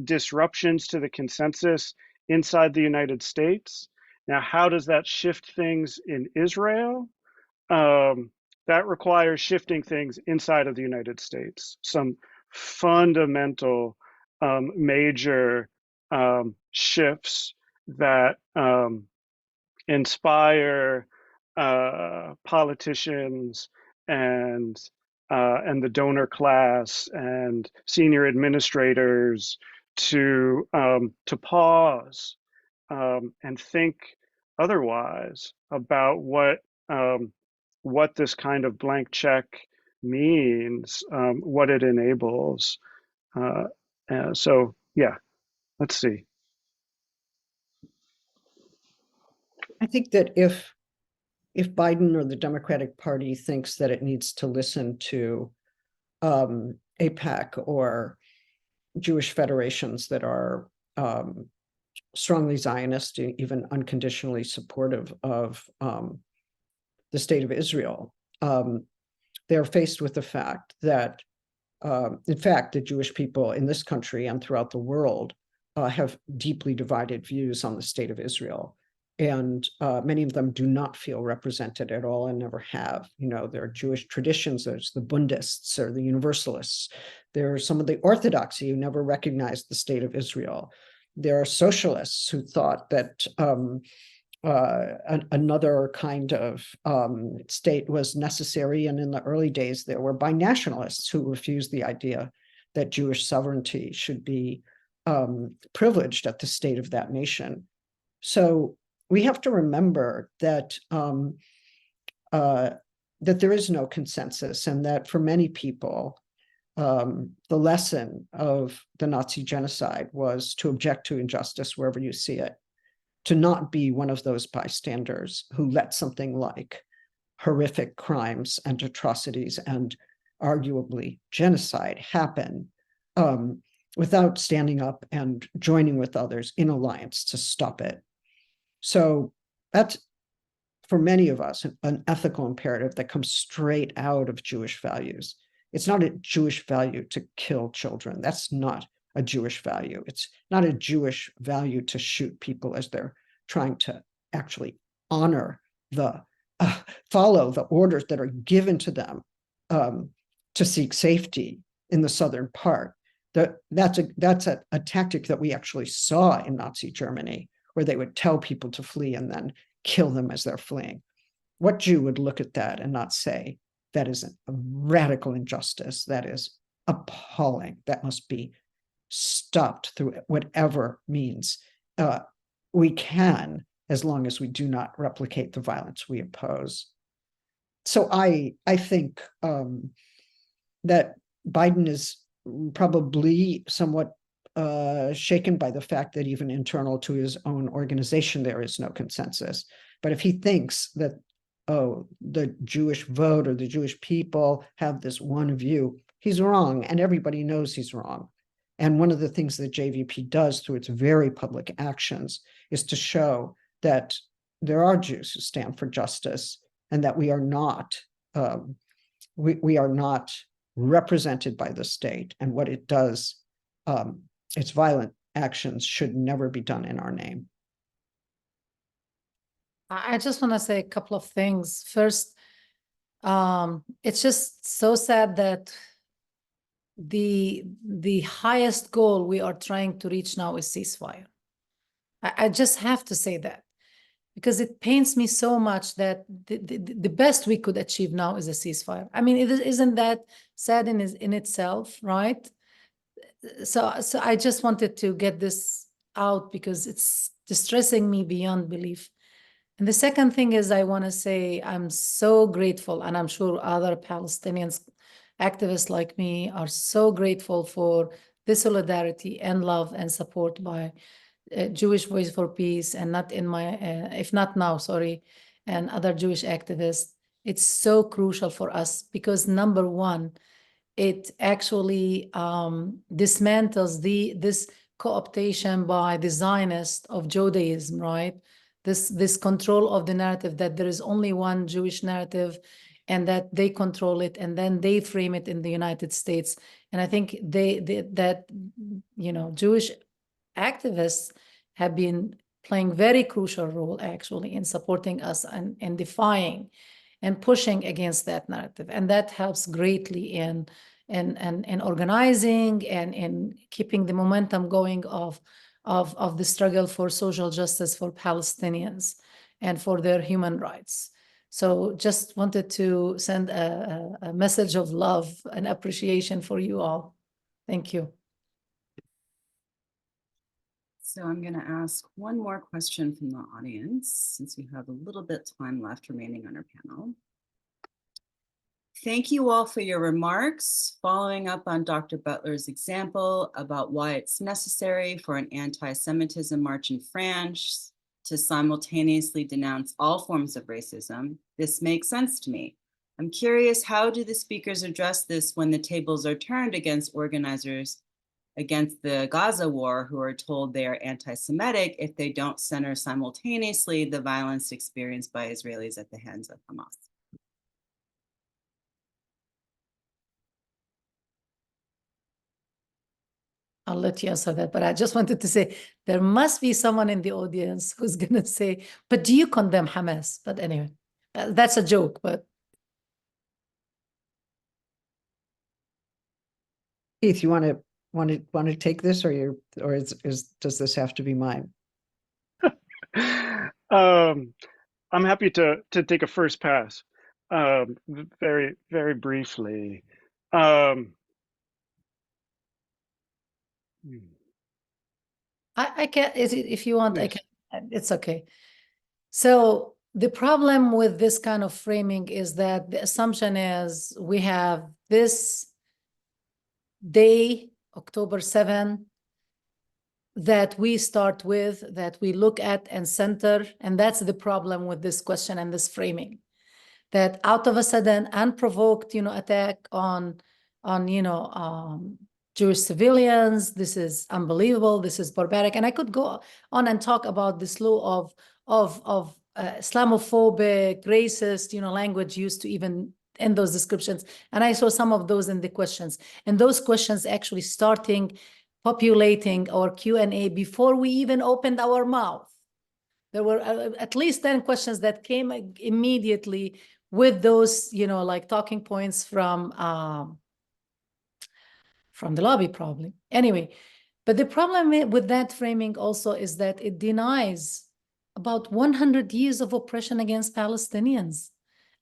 disruptions to the consensus inside the United States. Now, how does that shift things in Israel? That requires shifting things inside of the United States. Some fundamental major shifts that inspire politicians and the donor class and senior administrators to pause and think otherwise about what this kind of blank check means, what it enables. So yeah, let's see. I think that if Biden or the Democratic Party thinks that it needs to listen to AIPAC or Jewish federations that are strongly Zionist, even unconditionally supportive of the state of Israel, they're faced with the fact that, in fact, the Jewish people in this country and throughout the world have deeply divided views on the state of Israel. And many of them do not feel represented at all and never have. There are Jewish traditions. There's the Bundists or the Universalists. There are some of the Orthodoxy who never recognized the state of Israel. There are socialists who thought that another kind of state was necessary. And in the early days, there were binationalists who refused the idea that Jewish sovereignty should be privileged at the state of that nation. So we have to remember that that there is no consensus, and that for many people, the lesson of the Nazi genocide was to object to injustice wherever you see it, to not be one of those bystanders who let something like horrific crimes and atrocities and arguably genocide happen without standing up and joining with others in alliance to stop it. So that's, for many of us, an ethical imperative that comes straight out of Jewish values. It's not a Jewish value to kill children. That's not a Jewish value. It's not a Jewish value to shoot people as they're trying to actually honor follow the orders that are given to them to seek safety in the southern part. That's a tactic that we actually saw in Nazi Germany, where they would tell people to flee and then kill them as they're fleeing. What Jew would look at that and not say, that is a radical injustice, that is appalling, that must be stopped through whatever means we can, as long as we do not replicate the violence we oppose. So I think that Biden is probably somewhat shaken by the fact that even internal to his own organization, there is no consensus. But if he thinks that, oh, the Jewish vote or the Jewish people have this one view, he's wrong, and everybody knows he's wrong. And one of the things that JVP does through its very public actions is to show that there are Jews who stand for justice, and that we are not represented by the state, and what it does, its violent actions should never be done in our name. I just want to say a couple of things. First, it's just so sad that the highest goal we are trying to reach now is ceasefire. I just have to say that, because it pains me so much that the best we could achieve now is a ceasefire. I mean, isn't that sad in itself, right? So I just wanted to get this out because it's distressing me beyond belief. And the second thing is, I want to say I'm so grateful, and I'm sure other Palestinians, activists like me, are so grateful for the solidarity and love and support by Jewish Voice for Peace, and not in my, if not now, sorry, and other Jewish activists. It's so crucial for us because, number one, it actually dismantles this co-optation by the Zionists of Judaism, right? This control of the narrative that there is only one Jewish narrative and that they control it, and then they frame it in the United States. And I think that Jewish activists have been playing very crucial role actually in supporting us and defying and pushing against that narrative. And that helps greatly in organizing and in keeping the momentum going of the struggle for social justice for Palestinians and for their human rights. So just wanted to send a message of love and appreciation for you all. Thank you. So I'm going to ask one more question from the audience, since we have a little bit time left remaining on our panel. Thank you all for your remarks, following up on Dr. Butler's example about why it's necessary for an anti-Semitism march in France to simultaneously denounce all forms of racism. This makes sense to me. I'm curious, how do the speakers address this when the tables are turned against organizers against the Gaza war, who are told they are anti-Semitic if they don't center simultaneously the violence experienced by Israelis at the hands of Hamas? I'll let you answer that, but I just wanted to say there must be someone in the audience who's going to say, but do you condemn Hamas? But anyway, that's a joke, but. Keith, you want to take this, or does this have to be mine? I'm happy to take a first pass. Very, very briefly. I can, if you want, Yes. I can, it's okay. So the problem with this kind of framing is that the assumption is we have this day, October 7, that we start with, that we look at and center. And that's the problem with this question and this framing, that out of a sudden, unprovoked, attack on Jewish civilians. This is unbelievable. This is barbaric. And I could go on and talk about the slew of Islamophobic, racist, language used to even in those descriptions. And I saw some of those in the questions. And those questions actually starting populating our Q&A before we even opened our mouth. There were at least 10 questions that came immediately with those, like talking points from the lobby, probably. Anyway, but the problem with that framing also is that it denies about 100 years of oppression against Palestinians,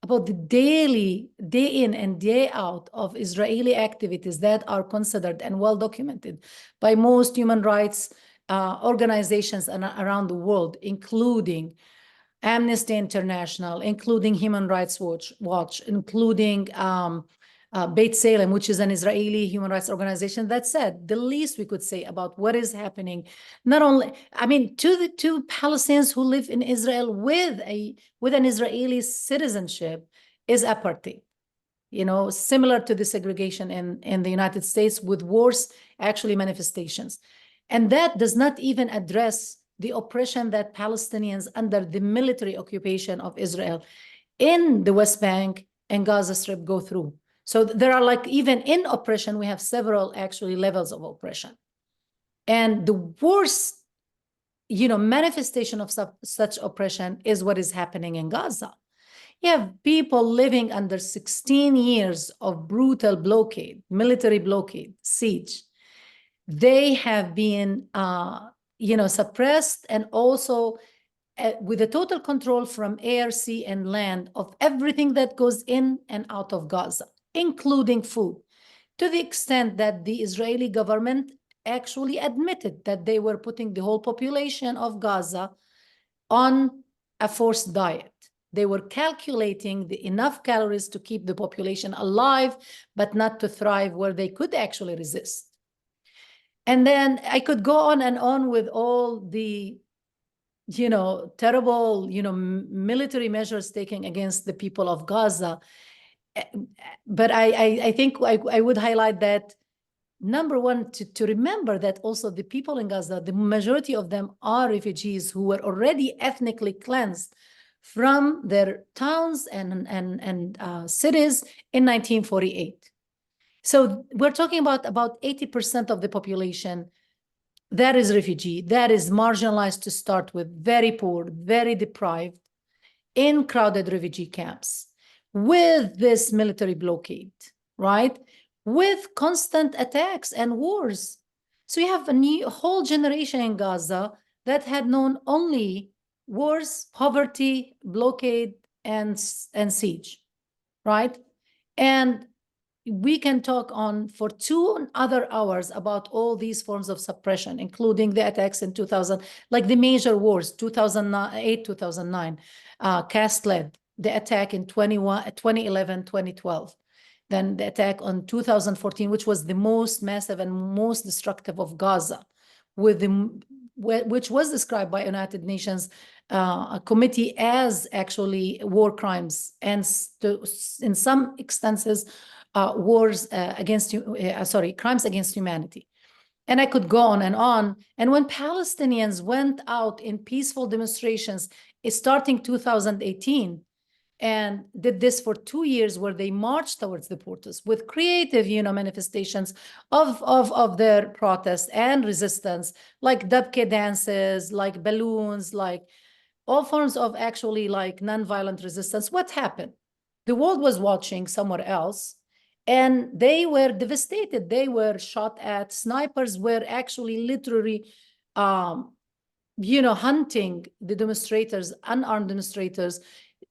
about the daily, day in and day out of Israeli activities that are considered and well documented by most human rights organizations around the world, including Amnesty International, including Human Rights Watch, including Beit Salem, which is an Israeli human rights organization, that said the least we could say about what is happening, not only, to the two Palestinians who live in Israel with an Israeli citizenship, is apartheid. Similar to the segregation in the United States, with worse actually manifestations. And that does not even address the oppression that Palestinians under the military occupation of Israel in the West Bank and Gaza Strip go through. So there are even in oppression, we have several actually levels of oppression. And the worst, manifestation of such oppression is what is happening in Gaza. You have people living under 16 years of brutal blockade, military blockade, siege. They have been, suppressed, and also with a total control from air, sea, and land of everything that goes in and out of Gaza, including food, to the extent that the Israeli government actually admitted that they were putting the whole population of Gaza on a forced diet. They were calculating enough calories to keep the population alive, but not to thrive where they could actually resist. And then I could go on and on with all the, terrible, military measures taken against the people of Gaza. But I think I would highlight that, number one, to remember that also the people in Gaza, the majority of them are refugees who were already ethnically cleansed from their towns and cities in 1948. So we're talking about 80% of the population that is refugee, that is marginalized to start with, very poor, very deprived, in crowded refugee camps, with this military blockade, right? With constant attacks and wars. So you have a whole generation in Gaza that had known only wars, poverty, blockade, and siege, right? And we can talk on for 2 other hours about all these forms of suppression, including the attacks in 2000, like the major wars, 2008, 2009, Cast-led, the attack in 2011, 2012. Then the attack on 2014, which was the most massive and most destructive of Gaza, which was described by United Nations a committee as actually war crimes, and in some instances, crimes against humanity. And I could go on. And when Palestinians went out in peaceful demonstrations starting 2018 and did this for 2 years, where they marched towards the portals with creative, manifestations of their protest and resistance, like dabke dances, like balloons, like all forms of actually like nonviolent resistance, what happened? The world was watching somewhere else, and they were devastated. They were shot at. Snipers were actually literally, hunting the demonstrators, unarmed demonstrators,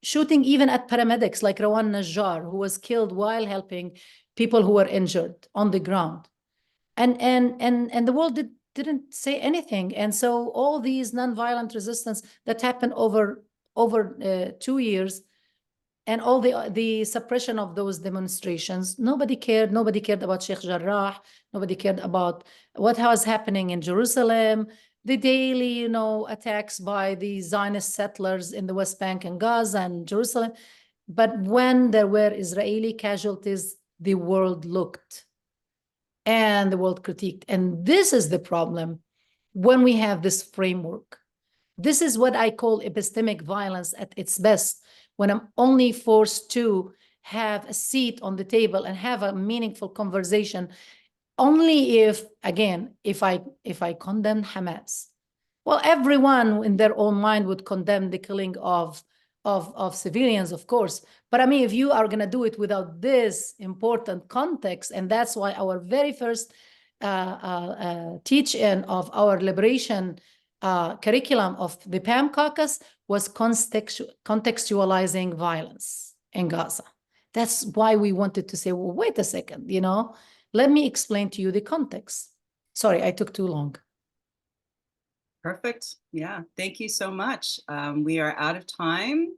shooting even at paramedics like Rawan Najjar, who was killed while helping people who were injured on the ground. And the world didn't say anything. And so all these nonviolent resistance that happened over 2 years, and all the suppression of those demonstrations, nobody cared. Nobody cared about Sheikh Jarrah. Nobody cared about what was happening in Jerusalem, the daily, attacks by the Zionist settlers in the West Bank and Gaza and Jerusalem. But when there were Israeli casualties, the world looked and the world critiqued. And this is the problem when we have this framework. This is what I call epistemic violence at its best, when I'm only forced to have a seat on the table and have a meaningful conversation only if, again, if I condemn Hamas. Well, everyone in their own mind would condemn the killing of civilians, of course. But I mean, if you are going to do it without this important context, and that's why our very first teach-in of our liberation curriculum of the PAM caucus was contextualizing violence in Gaza. That's why we wanted to say, well, wait a second, you know, let me explain to you the context. Sorry, I took too long. Perfect. Yeah, thank you so much. We are out of time.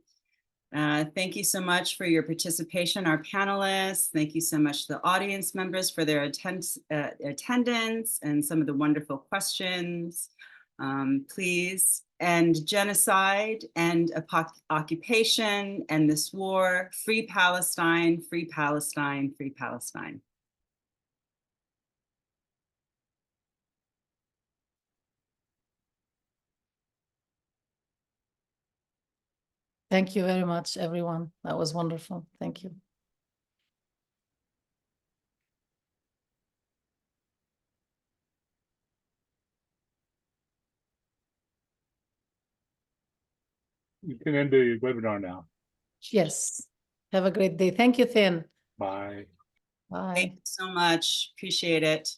Thank you so much for your participation, our panelists. Thank you so much to the audience members for their attendance and some of the wonderful questions. Please end genocide, end occupation, end this war. Free Palestine, free Palestine, free Palestine. Thank you very much, everyone. That was wonderful. Thank you. You can end the webinar now. Yes. Have a great day. Thank you, Thin. Bye. Bye. Thank you so much. Appreciate it.